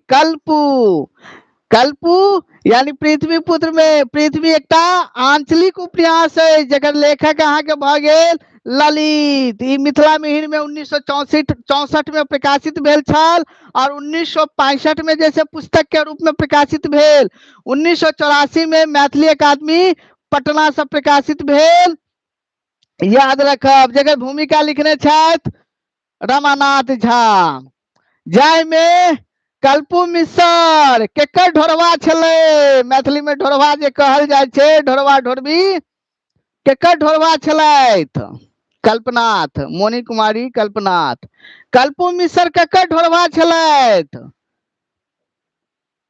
[SPEAKER 1] कल्पू यानी पृथ्वीपुत्र में पृथ्वी एकटा आंचलिक उपन्यास है जकर लेखक अहाँ के भ गेल ललित ई मिथिला मिहिर में 1964 में प्रकाशित भेल छल और 1965 में जैसे पुस्तक के रूप में प्रकाशित भेल। 1984 में मैथिली अकादमी पटना से प्रकाशित भेल। याद रखब जगह भूमिका लिखने छथि रमानाथ झा, जाय में कल्पू मिश्र केकर ढोरवा छलै, मैथिली में ढोरवा जे कहल जाय छै, ढोरवा ढोरवी केकर ढोरवा छलथि, कल्पनाथ, मोनी कुमारी कल्पनाथ। कल्पू मिश्र केकर ढोरवा छलथि,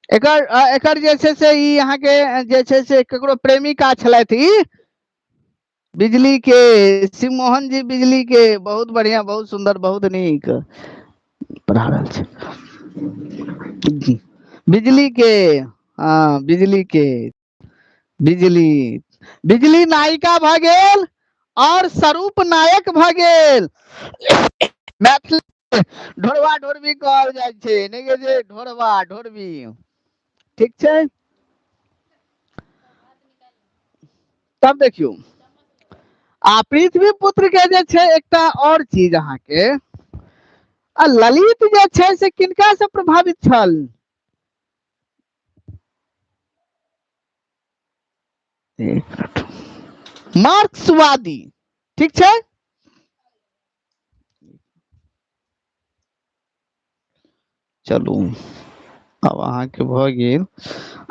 [SPEAKER 1] एकर जे छै से ई अहाँ के जे छै से ककरो प्रेमिका छलथि, ई बिजली के शिव मोहन जी बिजली के। बहुत बढ़िया, बहुत सुंदर, बहुत नीक पढ़ा रहल छै। बिजली के, हाँ बिजली के, बिजली बिजली नायिका भ गेल और स्वरूप नायक भ गेल। मैथिली ढोरवा ढोरवी कहल जाइ छै, नहीं के जे ढोरवा ढोरवी, ठीक छै। तब देखियो आ पृथ्वी पुत्र के जे छै एकटा और चीज अहाँ के, ललित जे छै से किनका से प्रभावित छल, मार्क्सवादी, ठीक छै। चलू अब अहाँ के भ गेल।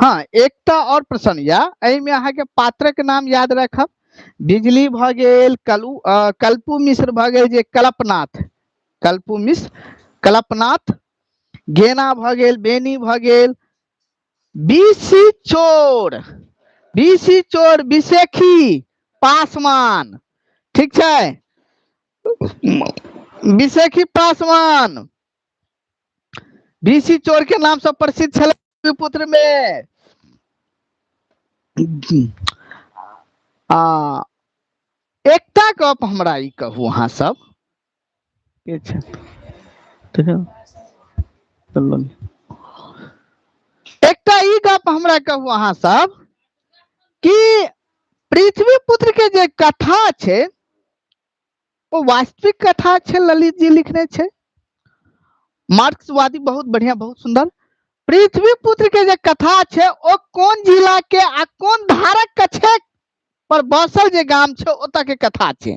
[SPEAKER 1] हाँ एकटा और प्रश्न या एहिमे अहाँ के पात्रक नाम याद रखब। बिजली भ गेल, कल्पू मिश्र भ गेल जे कल्पनाथ, कल्पू मिश्र कल्पनाथ, गेना भ गेल, बेनी भ गेल, बीसी चोर, बीसी चोर बिसेखी पासवान, ठीक छै। बिसेखी पासवान बीसी चोर के नाम से प्रसिद्ध छल पुत्र में। एकटा गप हमरा ई कहू अहाँ सब के छै, एकटा ई गप हमरा कहू अहाँ सब कि पृथ्वी पुत्र के जे कथा छै वो वास्तविक कथा छै, ललित जी लिखने छै। मार्क्सवादी बहुत बढ़िया, बहुत सुंदर। पृथ्वी पुत्र के जे कथा छै ओ कोन जिला के आ कोन धारक कछेक पर बसल जे गाम छै ओतऽ के कथा छै।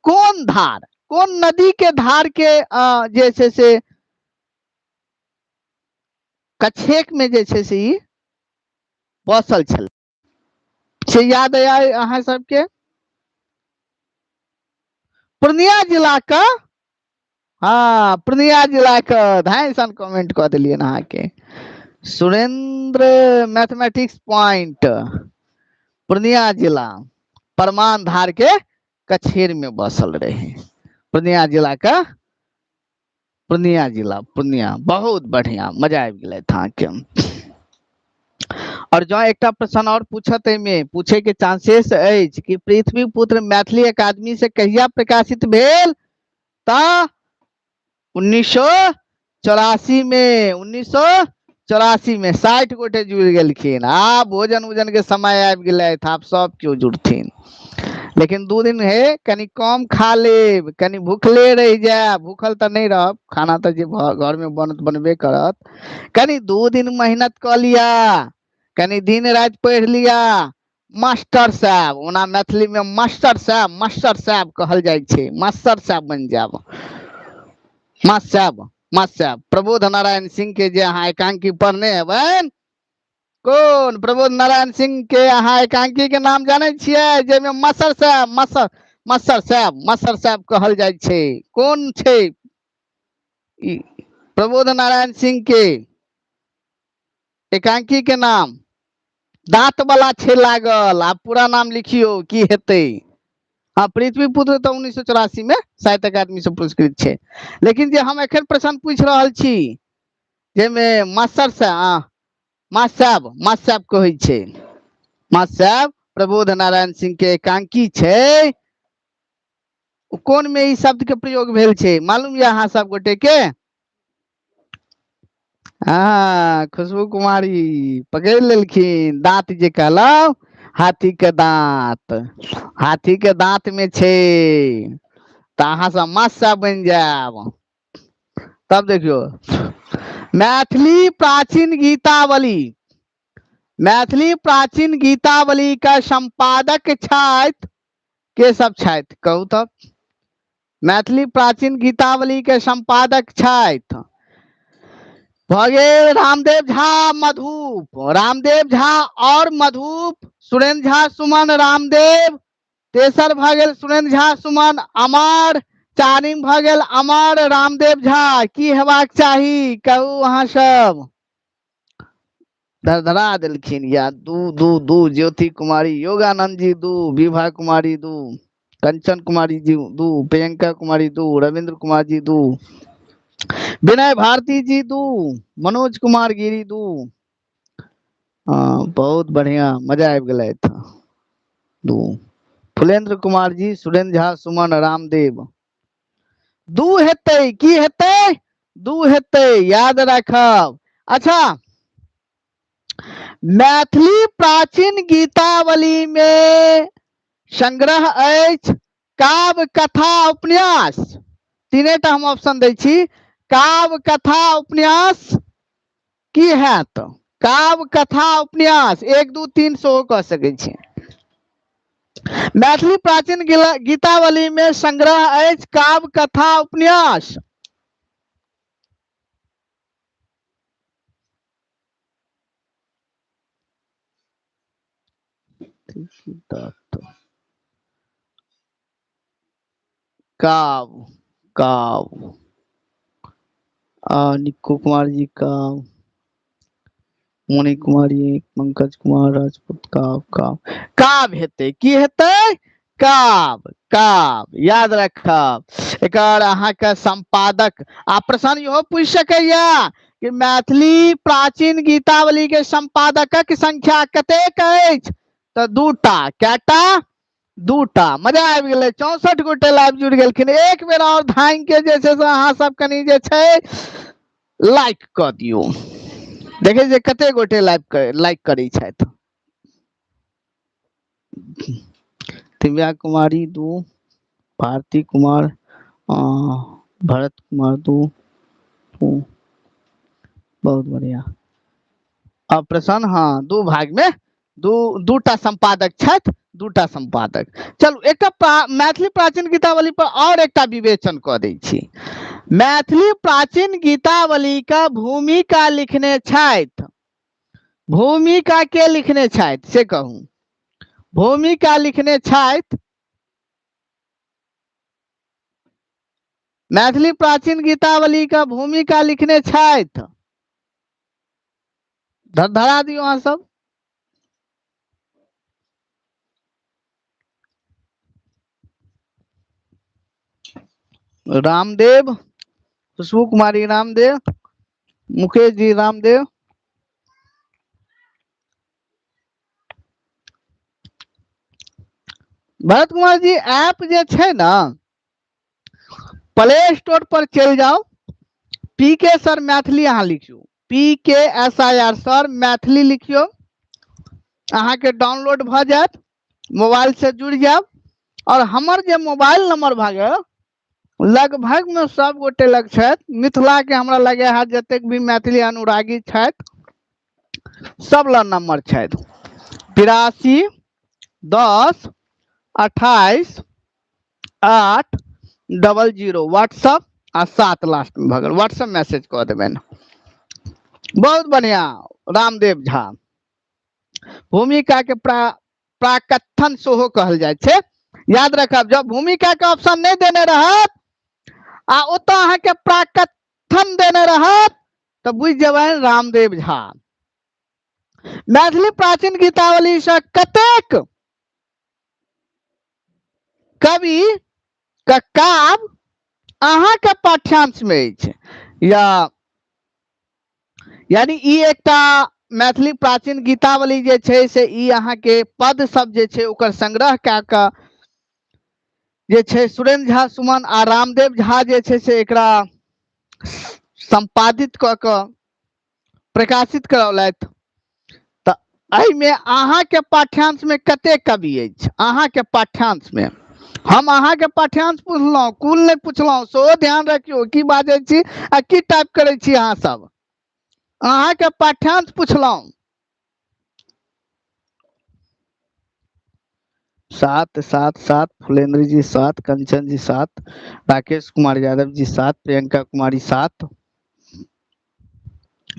[SPEAKER 1] कोन धार, कोन नदी के धार के जे छै से कछेक में जे छै से ई बसल छल से याद आय अहाँ सबके। पूर्णिया जिला का, हाँ पूर्णिया जिला का धाई सन कमेंट कह दिलिए अहाँ के। सुरेंद्र मैथमेटिक्स पॉइंट, पूर्णिया जिला परमान धार के कछेर में बसल रहे। पूर्णिया जिला का, पूर्णिया जिला, पूर्णिया, बहुत बढ़िया, मजा आ गया था के। और जो एक प्रश्न और पूछत में पूछे के चांसेस है कि पृथ्वी पुत्र मैथिली अकादमी से कहिया प्रकाशित भेल, ता 1984 में, 1984 में 60 गोटे जुड़ गेलखिन। आ भोजन उजन के समय आबि गेलै था, आप सब क्यों जुड़थिन, लेकिन 2 दिन है कनी कम खा लेब, कनी भूखले रह जाए, भूखल तो नहीं रह, खाना तो जे घर में बनबे करत, कनी 2 दिन मेहनत कर लिया, कनी दिन रात पढ़ लिया। मास्टर साहब, ओना मैथिली में मास्टर साहब कहल जाय छै, मास्टर साहब बन जाब, मास्टर साहब। प्रबोध नारायण सिंह के जे अहाँ एकांकी पढ़ने हेबन, कौन प्रबोध नारायण सिंह के अहाँ एकांकी के नाम जाने छियै, जेमे मास्टर साहब कहल जाय छै, कौन छै प्रबोध नारायण सिंह के एकांकी के नाम, दांत वाला छे लागल, आप पूरा नाम लिखियो की हेते। हाँ पृथ्वी पुत्र तो 1984 में साहित्य अकादमी से पुरस्कृत छे, लेकिन जे हम एखन प्रश्न पूछ रहल छी जेमे मास्टर साहब कहै छै, मास्टर साहब प्रबोध नारायण सिंह के एकांकी छे, कोन में ई शब्द के प्रयोग भेल छे, मालूम या अहाँ सब गोटे के? हाँ खुशबू कुमारी पकड़ लेलखिन, दांत जे कहलौ हाथी के दांत, हाथी के दांत में छे तो अहाँ समस्या बन जाब। तब देखियो मैथिली प्राचीन गीतावली, मैथिली प्राचीन गीतावली का संपादक छथि के सब छथि कहू तब। मैथिली प्राचीन गीतावली के संपादक छथि भऽ गेल रामदेव झा मधुप, रामदेव झा और मधुप, सुरेंद्र झा सुमन रामदेव, तेसर भऽ गेल सुरेंद्र झा सुमन अमर, चारिम भऽ गेल अमर रामदेव झा। की हेबाक चाही कहू अहाँ सब। धरधरा देलखिन या दू दू दू, ज्योति कुमारी योगानंद जी दू, विभा कुमारी दू, कंचन कुमारी जी दू, प्रियंका कुमारी दू, रविंद्र कुमार जी दू, विनय भारती जी दू, मनोज कुमार गिरी दू। बहुत बढ़िया, मजा आबि गेलै दू। फुलेंद्र कुमार जी, सुरेंद्र झा सुमन रामदेव दू हेतै। की हेतै? दू हेतै, याद रखब। अच्छा, मैथिली प्राचीन गीतावली में संग्रह अछि काव्य कथा उपन्यास। तीनेटा हम ऑप्शन दै छी, काव्य कथा उपन्यास की हैत? काव्य कथा उपन्यास 1 2 3 सेहो कह सकै छी। मैथिली प्राचीन गीतावली में संग्रह अछि काव्य कथा उपन्यास। काव्य, काव्य निक्कू कुमार जी का, मोनी कुमारी, पंकज कुमार राजपूत, काव्य हेतै। की हेतै? काव्य, काव्य याद रखब। एकर अहाँ के संपादक आ प्रश्न इहो पूछ सकैया कि मैथिली प्राचीन गीतावली के संपादकक संख्या कतेक अछि? तो दूटा। कैटा? दूटा। मजा आबि गेलै। 64 गोटे लाइव जुड़ गेलखिन। एक बेर और धांग के जे छै से अहाँ सब कनी जे छै लाइक क दियौ, देखे जे कते गोटे लाइक करै छथि। दिव्या कुमारी दू, भारती कुमार, भरत कुमार दू, बहुत बढ़िया। अब प्रश्न, हाँ दू भाग में दूटा संपादक छथि, दूटा संपादक। चलू एकटा मैथिली प्राचीन गीतावली पर और एकटा विवेचन क दै छी। मैथिली प्राचीन गीतावली का भूमिका लिखने छथि, भूमिका के लिखने छथि से कहूं। भूमिका लिखने छथि मैथिली प्राचीन गीतावली का भूमिका लिखने छथि। धरा दियो अहाँ सब। रामदेव, खुशबू कुमारी रामदेव, मुकेश जी रामदेव, भरत कुमार जी। ऐप जे छै ना, प्ले स्टोर पर चल जाओ, पीके सर मैथिली अहाँ लिखियो, PKSIR सर मैथिली लिखियो, अहाँ के डाउनलोड भ जात, मोबाइल से जुड़ जाब। और हमर जे मोबाइल नंबर भागे लगभग में सब गोटे लग छथि, मिथिला के हमरा लगे है जतेक भी मैथिली अनुरागी छथि सब ल नंबर छथि 82 10 28 8 00। व्हाट्सएप आ 7 लास्ट में भगल, व्हाट्सएप मैसेज कह देबेन। बहुत बढ़िया। रामदेव झा भूमिका के प्राकथन सेहो कहल जाय छे, याद रखब। जब भूमिका के ऑप्शन नहीं देने रहत आ ओत अहाँ के प्राकथन देने रहत तो बुझ जेबन रामदेव झा। मैथिली प्राचीन गीतावली से कतेक कवि का काव्य अहाँ के पाठ्यांश में अछि, या यानी ई एकटा मैथिली प्राचीन गीतावली जे छै से ई अहाँ के पद सब जे छै ओकर संग्रह कऽ के जे छै सुरेंद्र झा सुमन आ रामदेव झा जे छै से एकरा संपादित क के प्रकाशित करौलथि। एहि में अहाँ के पाठ्यांश में कते कवि अछि? अहाँ के पाठ्यांश में हम अहाँ के पाठ्यांश पूछलहुँ, कुल नहीं पूछलहुँ, सेहो ध्यान रखियो की बाजै छी आ की टाइप करै छी अहाँ सब। अहाँ के पाठ्यांश पूछलहुँ। 7 7 7, फुलेंद्र जी 7, कंचन जी 7, राकेश कुमार यादव जी 7, प्रियंका कुमारी 7,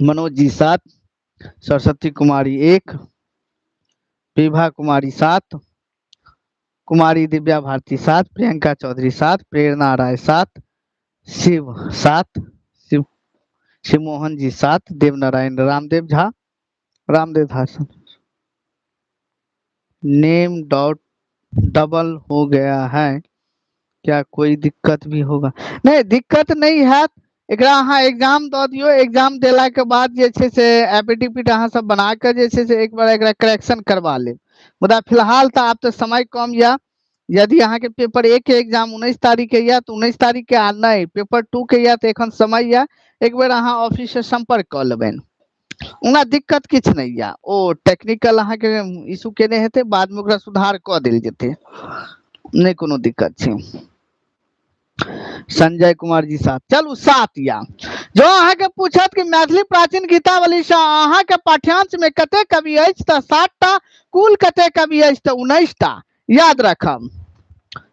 [SPEAKER 1] मनोज जी 7, सरस्वती कुमारी 1, विभा कुमारी 7, कुमारी दिव्या भारती 7, प्रियंका चौधरी 7, प्रेरणा राय 7, शिव 7, शिव मोहन जी 7, देवनारायण रामदेव झा, रामदेव झा नेम डॉट डबल हो गया है, क्या कोई दिक्कत भी होगा? नहीं, दिक्कत नहीं है। एकरा अहाँ एग्जाम दऽ दियो, एग्जाम देला के बाद जे छे से एफिडेविट अहाँ सब बना के जे छे से एक बार एकरा करेक्शन करवा ले। मुदा फिलहाल तो आप तो समय कम या, यदि अहाँ के पेपर 1 के एग्जाम 19 तारीख के या तो 19 तारीख के आ नहीं पेपर 2 के या तो एखन समय या, एक बार अहाँ ऑफिस से संपर्क कर लेबेन। उना दिक्कत किछ नहीं या, ओ टेक्निकल अहाँ के इशू केने हेते, बाद में ओकरा सुधार क देल जेते, नहीं कोनो दिक्कत छे। संजय कुमार जी 7, चलू 7 या। जो अहाँ के पूछत कि मैथिली प्राचीन गीतावली से अहाँ के पाठ्यांश में कते कवि अछि त 7 टा, कुल कते कवि अछि त 19 टा, याद रखब।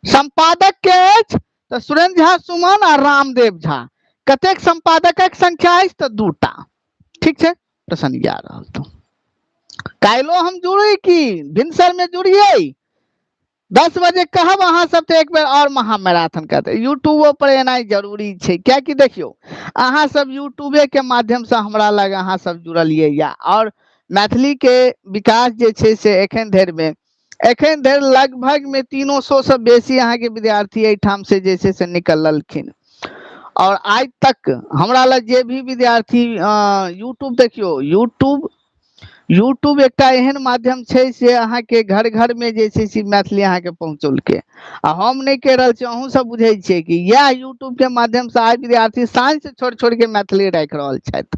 [SPEAKER 1] संपादक के अछि त सुरेंद्र झा सुमन आ रामदेव झा, कतेक संपादकक संख्या अछि त 2 टा, ठीक छे, प्रश्न याद रहल तो। काल्हो हम जुड़ी की भिनसर में जुड़िए 10 बजे कहब अहाँ सब तो एक बार और महा मैराथन करते, यूट्यूब पर एना जरूरी छे, क्या कि देखियो अहाँ सब यूट्यूबे के माध्यम से हमरा लग अहाँ सब जुड़लिए या, और मैथिली के विकास जे छे से एखन धरि लगभग में 300 से बेसी अहाँ के विद्यार्थी एठाम से जे छे से निकललखिन, और आज तक हमरा लग जे भी विद्यार्थी यूट्यूब देखियो, यूट्यूब एकटा एहन माध्यम छे से अहाँ के घर घर में जे छे से मैथिली अहाँ के पहुंचल के, आ हम नहीं कह रहल छी, अहूँ सब बुझे छे कि यह यूट्यूब के माध्यम से आज विद्यार्थी साइंस से छोड़ के मैथिली राख रहल छथि,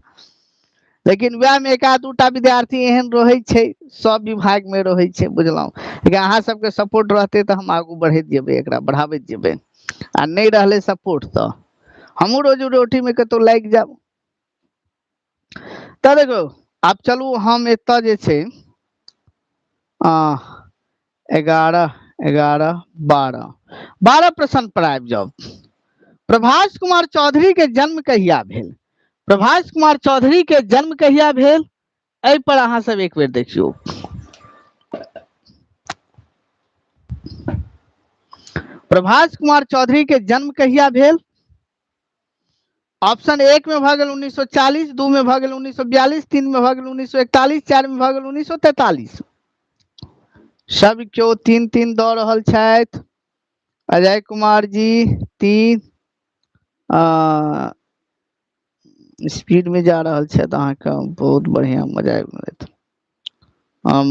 [SPEAKER 1] लेकिन वह में एक आध दूटा विद्यार्थी एहन रहे छे, सब विभाग में रहे छे, बुझलौं। लेकिन अहाँ सबके सपोर्ट रहते तो हम आगू बढ़े जेबे, एकरा बढ़ावे जेबे, आ नहीं रहले सपोर्ट तो हमू रोजी रोटी में कतो लाग जाब। तो देखो अब चलू हम एत जे छे 11 11 12 प्रश्न पर आबि जाओ। प्रभास कुमार चौधरी के जन्म कहिया भेल? प्रभास कुमार चौधरी के जन्म कहिया भेल, एहि पर अहाँ सब एक बेर देखियो। प्रभास कुमार चौधरी के जन्म कहिया भेल? ऑप्शन 1 में भ गेल 1940, 2 में भ गेल 1942, 3 में भ गेल 1941, 4 में भ गेल 1943। सब क्यों 3-3 द रहल छथि? अजय कुमार जी 3, स्पीड में जा रहल छथि अहाँ के, बहुत बढ़िया, मजा आबि गेल।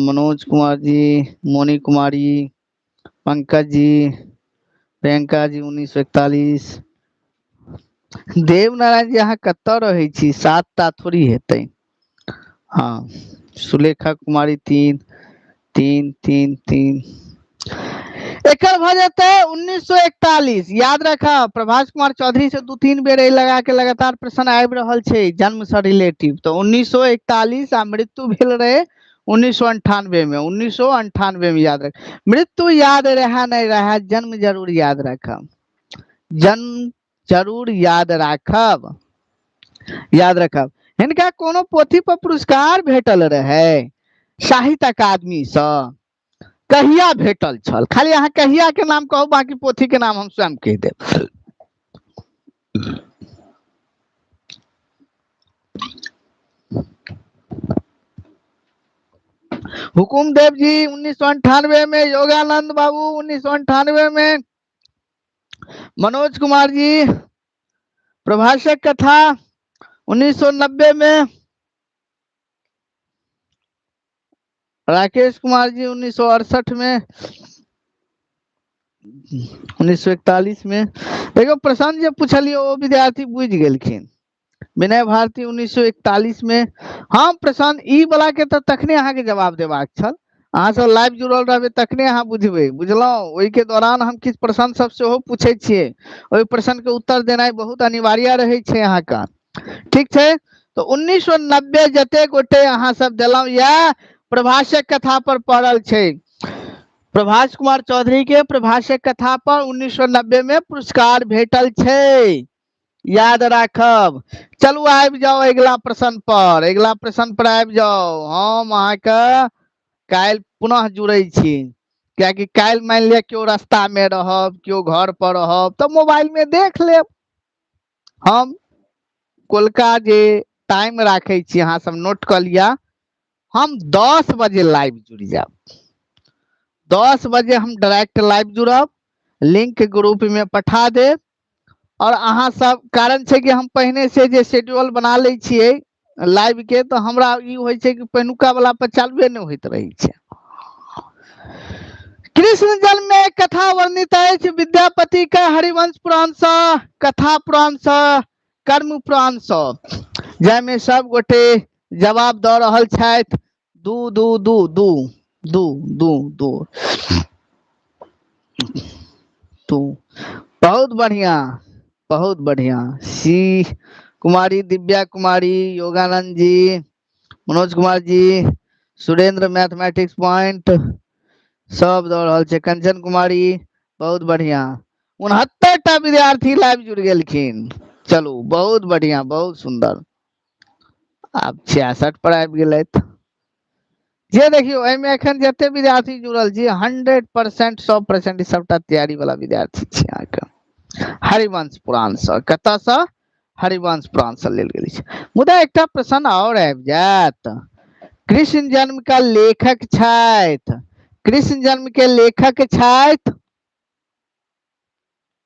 [SPEAKER 1] मनोज कुमार जी, मोनी कुमारी, पंकज जी, प्रियंका जी 1941। देवनारायण जी अहाँ कत रहे छी, 7 टा थोड़ी हेतै। हाँ, सुलेखा कुमारी 3 3 3 3। एकर भ जाते 1941, याद रखा। प्रभास कुमार चौधरी से 2-3 बेर लगा के लगातार प्रश्न आबि रहल छे जन्म से रिलेटिव, तो 1941 आ मृत्यु भेल रहे 1998 में, 1998 में, याद रख। मृत्यु याद रहा नहीं रहा, जन्म जरूर याद रखब, जन्म जरूर याद राखब, याद रखब। हिनका कोनो पोथी पर पुरस्कार भेटल रहे साहित्य अकादमी से, कहिया भेटल छल? खाली अहाँ कहिया के नाम कहू, बाकी पोथी के नाम हम स्वयं कह देब। हुकुम देव जी 1998 में, योगानंद बाबू 1998 में, मनोज कुमार जी प्रभाषक कथा 1990 में, राकेश कुमार जी 1968 में, 1941 में। देखो प्रश्न जो पूछलिए वो विद्यार्थी बुझ गेलखिन, विनय भारती 1941 में। हाँ प्रशांत, ई वाला के तो तखने अहाँ के जवाब देबाक छल। अहाँ सब लाइव जुड़ल रहबे तखने अहाँ बुझबे, बुझलहुँ। ओहि के दौरान हम किछु प्रश्न सब सेहो पूछे छियै, ओहि प्रश्न के उत्तर देनाइ बहुत अनिवार्य रहे छै अहाँ का। ठीक छै, तो 1990 जते गोटे अहाँ सब देलहुँ या प्रभाषक कथा पर पड़ल छै। प्रभाष कुमार चौधरी के प्रभाषक कथा पर 1990 में पुरस्कार भेटल छै, याद राखब। चलू आबि जाओ अगला प्रश्न पर, अगला प्रश्न पर आबि जाओ। हम अहाँ के काल्हि पुनः जुड़े छी, कियाकि काल्हि मान लिया केओ रास्ता में रहब, केओ घर पर रहब, तो मोबाइल में देख लेब। हम कोलका जे टाइम राखे छी अहाँ सब नोट कर लिया, हम 10 बजे लाइव जुड़ जाब। 10 बजे हम डायरेक्ट लाइव जुड़ब, लिंक ग्रुप में पठा देब। और अहाँ सब कारण छै कि हम पहले से जे शेड्यूल बना ले छिए लाइव के, तो हमरा ई होय छै कि पहिनुका वाला पर चालुए नहीं होइत रहे छै। कृष्ण जन्म में कथा वर्णित है विद्यापति का हरिवंश पुराण सा, कथा पुराण सा, कर्म पुराण सा, जाहिमे सब गोटे जवाब दऽ रहल छथि। दू दू दू दू दू दू दू दू। बहुत बढ़िया, बहुत बढ़िया। सी कुमारी, दिव्या कुमारी, योगानंद जी, मनोज कुमार जी, सुरेंद्र मैथमेटिक्स पॉइंट सब दौड़ रहल छै। कंचन कुमारी बहुत बढ़िया। 69टा विद्यार्थी लाइव जुड़ गेलखिन। चलू बहुत बढ़िया, बहुत सुंदर। आब 66 पर आबि गेलथि। जे देखियो एहिमे एखन जते विद्यार्थी जुड़ल छी 100% 100% सबटा तैयारी वाला विद्यार्थी छै अहाँ के। हरिवंश पुराण से, कतऽ से? हरिवंश पुराण से लेल गेल छै। मुदा एकटा प्रश्न और आबि जायत, कृष्ण जन्म का लेखक छथि, कृष्ण जन्म के लेखक छथि,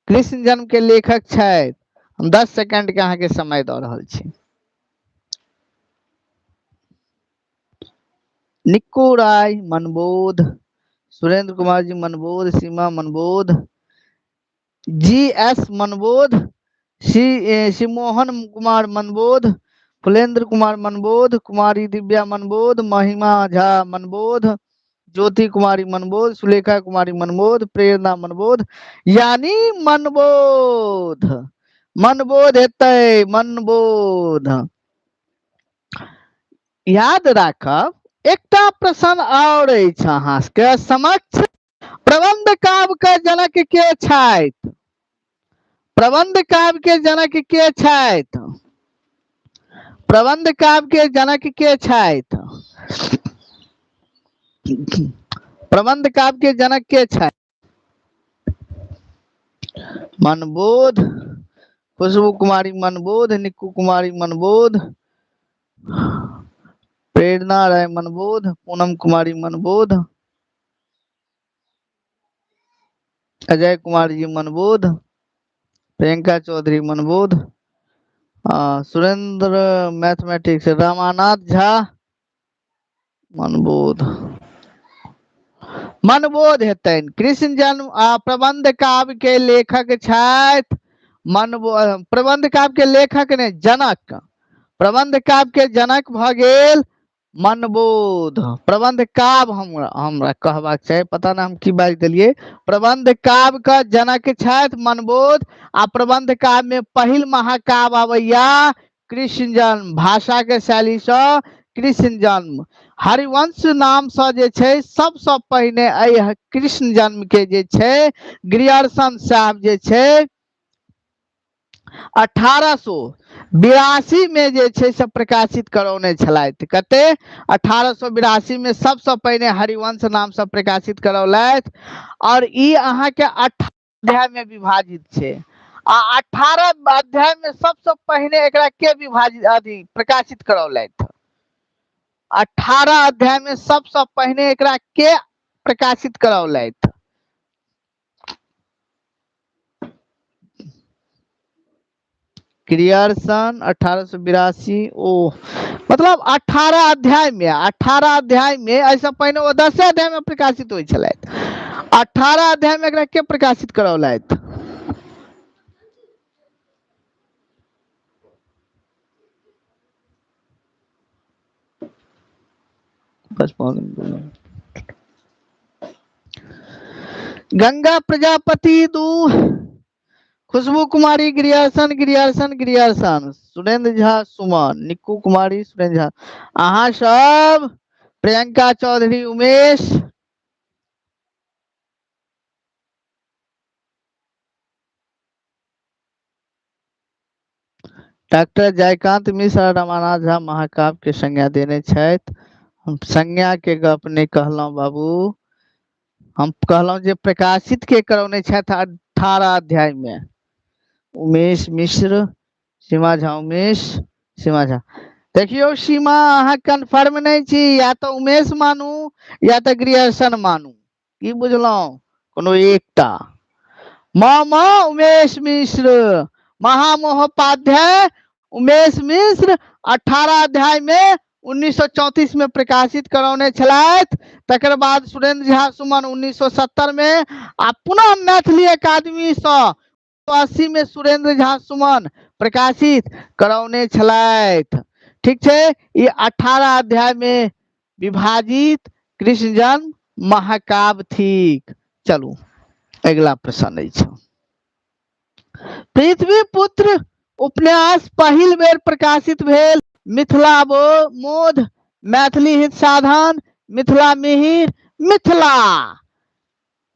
[SPEAKER 1] कृष्ण जन्म के लेखक छथि। हम 10 सेकंड के अहाँ के समय दऽ रहल छी। निक्कू राय मनबोध, सुरेंद्र कुमार जी मनबोध, सीमा मनबोध, GS मनबोध, शिवमोहन कुमार मनबोध, फुलेंद्र कुमार मनबोध, कुमारी दिव्या मनबोध, महिमा झा मनबोध, ज्योति कुमारी मनबोध, सुलेखा कुमारी मनबोध, प्रेरणा मनबोध, यानी मनबोध। मनबोध हेतै, मनबोध। याद राखब एकटा प्रश्न और अछि अहाँ के समक्ष, प्रबंध काव्य के जनक के छथि? प्रबंध काव्य के जनक के छथि? प्रबंध काव्य के जनक के छथि? प्रबंध काव्य के जनक के छथि? मनबोध, खुशबू कुमारी मनबोध, निक्कू कुमारी मनबोध, प्रेरणा राय मनबोध, पूनम कुमारी मनबोध, अजय कुमार जी मनबोध, प्रियंका चौधरी मनबोध, सुरेंद्र मैथमेटिक्स, रामानाथ झा मनबोध। मनबोध हेतैन। कृष्ण जन्म प्रबंध काव्य के लेखक छथि मनबोध। प्रबंध काव्य के लेखक ने जनक, प्रबंध काव्य के जनक भ गेल मनबोध। प्रबंध काव्य हमरा कहबाक चाही, पता ना हम की बाजि देलिए। प्रबंध काव्य का जनक छथि मनबोध। आ प्रबंध काव्य में पहिल महाकाव्य आबैया कृष्ण जन्म, भाषा के शैली से कृष्ण जन्म। हरिवंश नाम से जे छै सबसे पहिने एहि कृष्ण जन्म के जे छै ग्रियर्सन साहब जे छै 1882 में जे छै से प्रकाशित करौने छलथि। कते? 1882 में सबसे पहिने हरिवंश नाम से प्रकाशित करौलथि। और ई अहाँ के 18 अध्याय में विभाजित छै। आ 18 अध्याय में सबसे पहिने एकरा के विभाजित प्रकाशित करौलथि? 18 अध्याय में सबसे पहिने एकरा के प्रकाशित करौलथि? ग्रियर्सन 1882। ओ मतलब 18 अध्याय में, 18 अध्याय में, ऐसा पहिने वो 10 अध्याय में प्रकाशित होई छलथि। 18 अध्याय में एकरा के प्रकाशित करौलथि? बस गंगा प्रजापति दू, खुशबू कुमारी गिरियासन गिरियासन गिरियासन, सुरेंद्र झा सुमन, निक्कू कुमारी सुरेंद्र झा, अहाँ सब, प्रियंका चौधरी उमेश, डॉक्टर जयकांत मिश्र रमानाथ झा महाकाव्य के संज्ञा देने छथि। हम संज्ञा के गप नहीं कहलहुं बाबू, हम कहलहुं जे प्रकाशित के करौने छथि 18 अध्याय में। उमेश मिश्र, सीमा झा उमेश, सीमा झा। देखियो सीमा अहाँ कन्फर्म नहीं छी, या तो उमेश मानू या तो ग्रियर्सन मानू, की बुझलहुं, कोनो एकटा। मामा उमेश मिश्र, महामहोपाध्याय उमेश मिश्र 18 अध्याय में 1934 में प्रकाशित करौने छलथि। तकर बाद सुरेंद्र झा सुमन 1970 में, आ पुनः मैथिली अकादमी से 80 में सुरेंद्र झा सुमन प्रकाशित करौने छलथि। ठीक है, ये 18 अध्याय में विभाजित कृष्ण जन्म महाकाव्य थिक। चलू अगला प्रश्न अछि। पृथ्वी पुत्र उपन्यास पहिल बेर प्रकाशित भेल मिथिला मोद, मैथिली हित साधन, मिथिला मिहिर, मिथिला।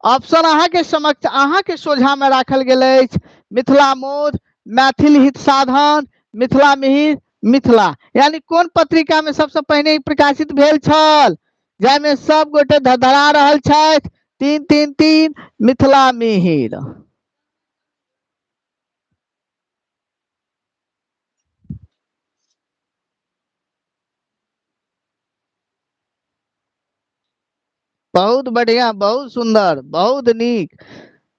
[SPEAKER 1] ऑप्शन अहाँ के समक्ष, अहाँ के सोझा में राखल गेल अछि। मिथिला मोद, मैथिली हित साधन, मिथिला मिहिर, मिथिला। यानी कौन पत्रिका में सबसे पहिने प्रकाशित भेल छल, जाहिमे सब गोटे धड़धड़ा रहल छथि। 3-3-3 मिथिला मिहिर। बहुत बढ़िया, बहुत सुंदर, बहुत नीक।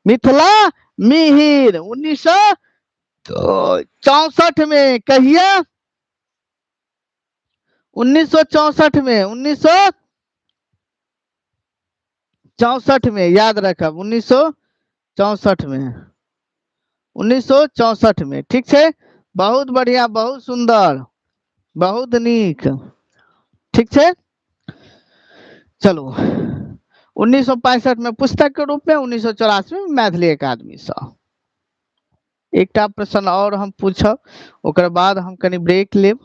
[SPEAKER 1] मिथिला मिहिर 1964 में, कहिए 1964 में, 1964 में, याद रखब 1964 में, 1964 में। ठीक है, बहुत बढ़िया, बहुत सुंदर, बहुत नीक। ठीक है, चलो 1965 में पुस्तक के रूप में, 1984 में मैथिली अकादमी से। एक प्रश्न और हम पूछब, ओकर बाद हम कनी ब्रेक लेब,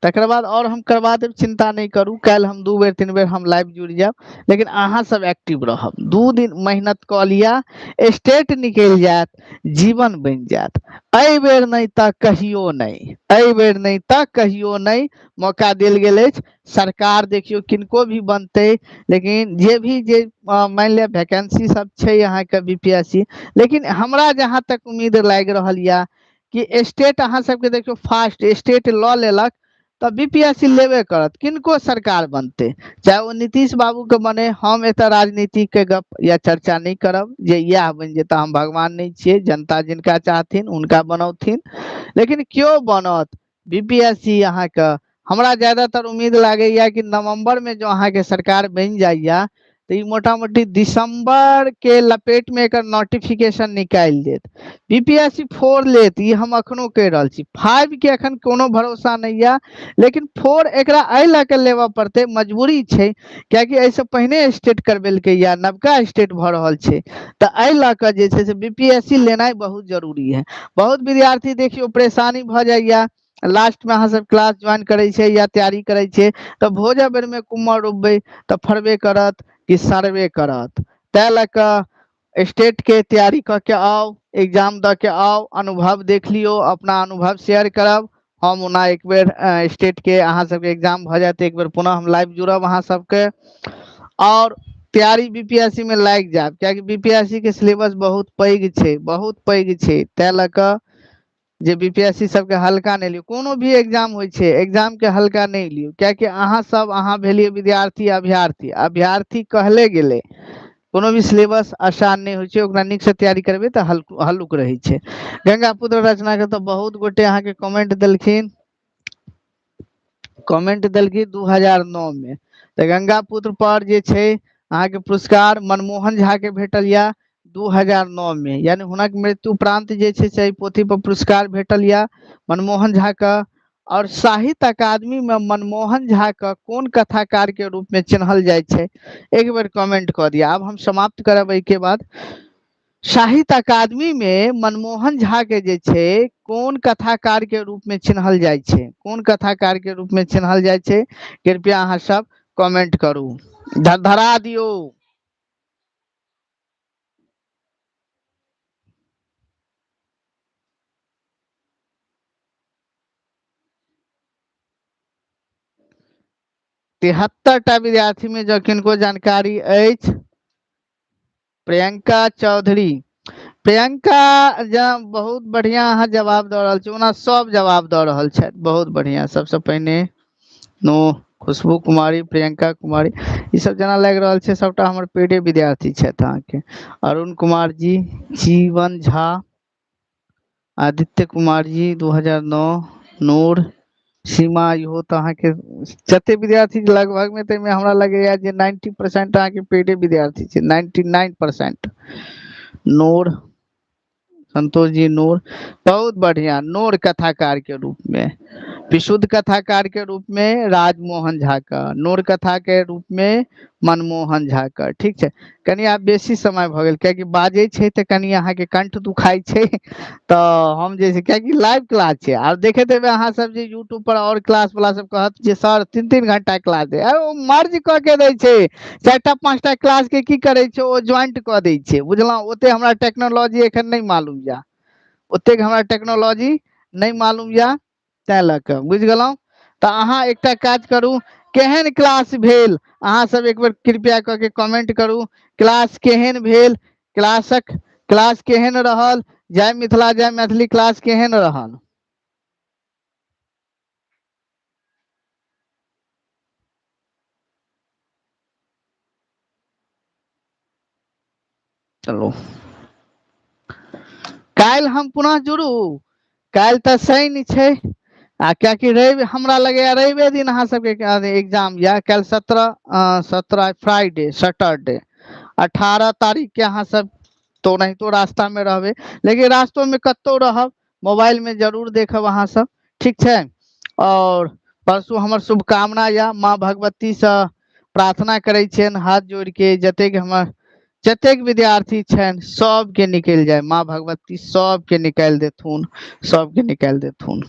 [SPEAKER 1] तकर बाद और हम करवा देब, चिंता नहीं करू। कल हम 2 बेर 3 बेर हम लाइव जुड़ जाब, लेकिन अहाँ सब एक्टिव रहब। 2 दिन मेहनत क लिया, स्टेट निकल जात, जीवन बन जात। अई बेर नहीं त कहियो नहीं, अई बेर नहीं त कहियो नहीं। मौका देल गेल अछि, सरकार देखियो किनको भी बनते, लेकिन जे भी जे मान लिया वैकेंसी सब छै यहाँ के बीपीएससी, लेकिन हमरा जहां तक उम्मीद लाग रहल या कि स्टेट अहाँ सबके देखियो फास्ट स्टेट लॉ लेलक तो बीपीएससी लेबे करत, किनको सरकार बनते, चाहे वो नीतीश बाबू के बने। हम एत राजनीति के गप या चर्चा नहीं करब, जे यह बन जेता हम भगवान नहीं छिए, जनता जिनका चाहथिन उनका बनौथिन। लेकिन क्यों बनत बीपीएससी यहाँ का, हमरा ज्यादातर उम्मीद लागे या कि नवंबर में जो अहाँ के सरकार बन जाइया, तो ये मोटा मोटी दिसंबर के लपेट में एक नोटिफिकेशन निकाल देत, बीपीएससी 4 लेत। ये हम अखनो कह रहल छी, 5 के अखन कोनो भरोसा नहीं है, लेकिन 4 एकरा एहि ल के लेवा पड़ते, मजबूरी छै, क्याकि ऐसे पहले स्टेट करबेलकै या नवका स्टेट भ रहल छै, तो एहि ल के जे छै से बीपीएससी लेनाइ बहुत जरूरी है। बहुत विद्यार्थी देखियो परेशानी भ जाइया, लास्ट में अहाँ सब क्लास ज्वाइन करे छे या तैयारी करे छे, तो भोजा बेर में कुम्मर डूबे तो फरबे करत कि सर्वे करत। तै लक स्टेट के तैयारी करके आओ, एग्जाम द के आओ, अनुभव देख लियो, अपना अनुभव शेयर करब। हम ओना एक बेर स्टेट के अहाँ सबके एग्जाम भ जाते, एक बेर पुनः हम लाइव जुड़ब अहाँ सबके, और तैयारी बीपीएससी में लाग जाब, क्या बीपीएससी के सिलेबस बहुत पैघ छै, बहुत पैघ छै। तै लक जे बीपीएससी सबके हल्का नहीं लियो, कोनो भी एग्जाम होइ छै, एग्जाम के हल्का नहीं लियो, क्या कि अहाँ सब अहाँ भेलिए विद्यार्थी, अभ्यर्थी, अभ्यर्थी कहले गेले, कोनो भी सिलेबस आसान नहीं होइ छै, ओकरा नीक से तैयारी करबे तो हल्लुक रही छै। गंगा पुत्र रचना के तो बहुत गोटे अहाँ के कमेंट देलखिन, कमेंट देलखिन 2009 में, तो गंगा पुत्र पर जे छै अहाँ के पुरस्कार मनमोहन झा के भेटल या 2009 में, यानी हुनक मृत्यु उपरांत जे छै से पोथी पर पुरस्कार भेटल या मनमोहन झा का। और साहित्य अकादमी में मनमोहन झा का कौन कथाकार के रूप में चिन्हल जाय छै, एक बार कमेंट कर दिया। अब हम समाप्त करब के बाद। साहित्य अकादमी में मनमोहन झा के जे छै कौन कथाकार के रूप में चिन्हल जाय छै, कौन कथाकार के रूप में चिन्हल जाय छै, कृपया अहाँ सब कमेंट करू, धरा दियो। टा विद्यार्थी में जो किनको जानकारी अछि, प्रियंका चौधरी। प्रियंका बहुत बढ़िया अहाँ जवाब दऽ रहल छी, ओना सब जवाब दऽ रहल छथि, बहुत बढ़िया। सबसे पहिने नो खुशबू कुमारी, प्रियंका कुमारी, ई सब जना लागि रहल छै सबटा हमर पेडे विद्यार्थी छथि अहाँ के। अरुण कुमार जी, जीवन झा, आदित्य कुमार जी 2009, नूर, सीमा, इहो तो अहाँ के जते विद्यार्थी लगभग में में हमरा लगेया जे 90% अहाँ के पेडे विद्यार्थी छै, 99%। नूर, संतोष जी नूर, बहुत बढ़िया। नूर कथाकार के रूप में, विशुद्ध कथाकार के रूप में राजमोहन झा का, नूर कथा के रूप में मनमोहन झा का। ठीक है, कनी आप बेसी समय भ गेल, क्या बाजे छै त कनी अहाँ के कंठ दुखाई छै, तो हम जे छै क्या लाइव क्लास छै, आब देखते हेबे अहाँ सब जे यूट्यूब पर और क्लास वाला सब कहत जे सर 3-3 घंटा क्लास दे, अरे ओ मर्ज क के दै छै, 4टा 5टा क्लास के की करे छै ओ ज्वाइंट क दै छै, बुझलौ। ओते हमरा टेक्नोलॉजी एखन नहीं मालूम या, ओते हमरा टेक्नोलॉजी नहीं मालूम या, तै ल क बुझ गेलौ। तो अहाँ एकटा काज करू, केहन क्लास भेल अहाँ सब एक बार कृपया क के कमेंट करू, क्लास केहन भेल, क्लास केहन रहल, जय मिथिला जय मैथिली क्लास केहन रहल। चलो काल्हि हम पुनः जुड़ू, काल्हि तऽ शनि छै, आ क्या कि रवि हमरा लगे रवि दिन अहाँ सबके एग्जाम या, कल 17 फ्राइडे सैटरडे 18 तारीख के अहाँ सब तो नहीं तो रास्ता में रहबे, लेकिन रास्तों में कत्तो रहब, मोबाइल में जरूर देखब अहाँ सब, ठीक छै। और परसू हमर शुभकामना या, माँ भगवती से प्रार्थना करे छियनि हाथ जोड़ के, जतेक हमर जतेक विद्यार्थी छनि सबके निकल जाए, माँ भगवती सबके निकाल देथुन, सबके निकाल देथुन।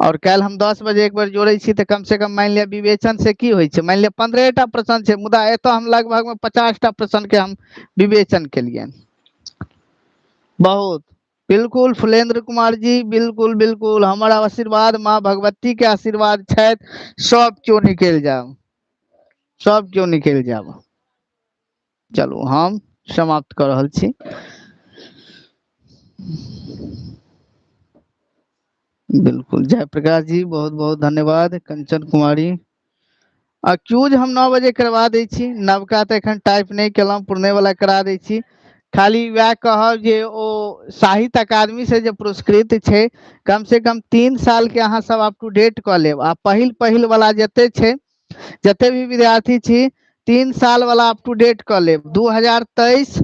[SPEAKER 1] और कल हम 10 बजे एक बार जोड़े छी, तो कम से कम मान लिया विवेचन से की होय छै, मान लिया 15टा प्रश्न छै, मुदा एतो हम लगभग में 50टा प्रश्न के हम विवेचन के लिए। बहुत बिल्कुल फुलेंद्र कुमार जी, बिल्कुल बिल्कुल, हमारा आशीर्वाद माँ भगवती के आशीर्वाद छथि, सब क्यों निकल जाओ, सब क्यों निकल जाओ। चलो हम समाप्त कर रहल छी। बिल्कुल, जयप्रकाश जी बहुत बहुत धन्यवाद, कंचन कुमारी। क्यूज हम 9 बजे करवा दै छी, नवका तो एखन टाइप नहीं केलौं, पुरने वाला करा दै छी। खाली वह कहब जे ओ साहित्य अकादमी से जे पुरस्कृत छै, कम से कम 3 साल के अहाँ सब अप टू डेट क लेब, आ पहिल वाला जते छै, जते भी विद्यार्थी छी 3 साल वाला अप टू डेट क लेब। 2023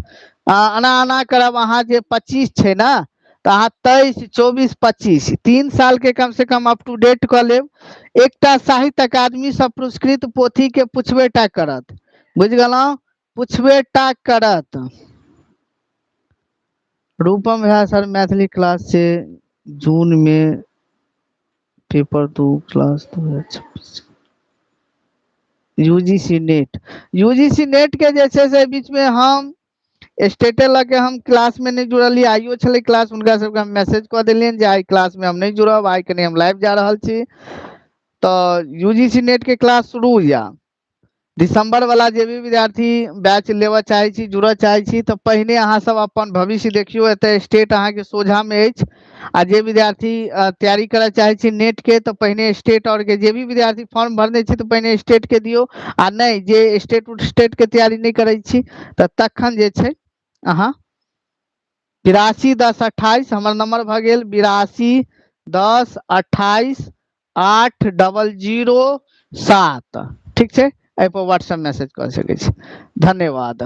[SPEAKER 1] आना करब अहाँ जे 25 छै ना, तो अहाँ 23, 24, 25 3 साल के कम से कम अप टू डेट क लेब। एकटा साहित्य अकादमी से पुरस्कृत पोथी के पुछबेटा करत, बुझ गेलौ, पुछबेटा करत। रूपम है सर, मैथिली क्लास से जून में पेपर 2 क्लास 2026। यूजीसी नेट के जे छै से बीच में हम स्टेटे लगे हम क्लास में नहीं जुड़लिए, आइयो छले क्लास, उनका सबके हम मैसेज क देलियन जे आई क्लास में हम नहीं जुड़ब, आई कनी हम लाइव जा रहल छी। तो यूजीसी नेट के क्लास शुरू या, दिसंबर वाला जे भी विद्यार्थी बैच लेवा चाहे छी, जुड़ चाहे छी, तो पहिने अहाँ सब अपन भविष्य देखियो, एते स्टेट अहाँ के सोझा में अछि, आ जे विद्यार्थी तैयारी करे चाहे छी नेट के, तो पहिने स्टेट और के जे भी विद्यार्थी फॉर्म भरने छी तो पहिने स्टेट के दियो, आ नहीं जे स्टेट के तैयारी नहीं करे छी तो तखन जे छै अहाँ 82 10 28 हमर नंबर भ गेल, 82 10 28 8 007, ठीक छै, एहि पर व्हाट्सएप मैसेज कर सके छी। धन्यवाद।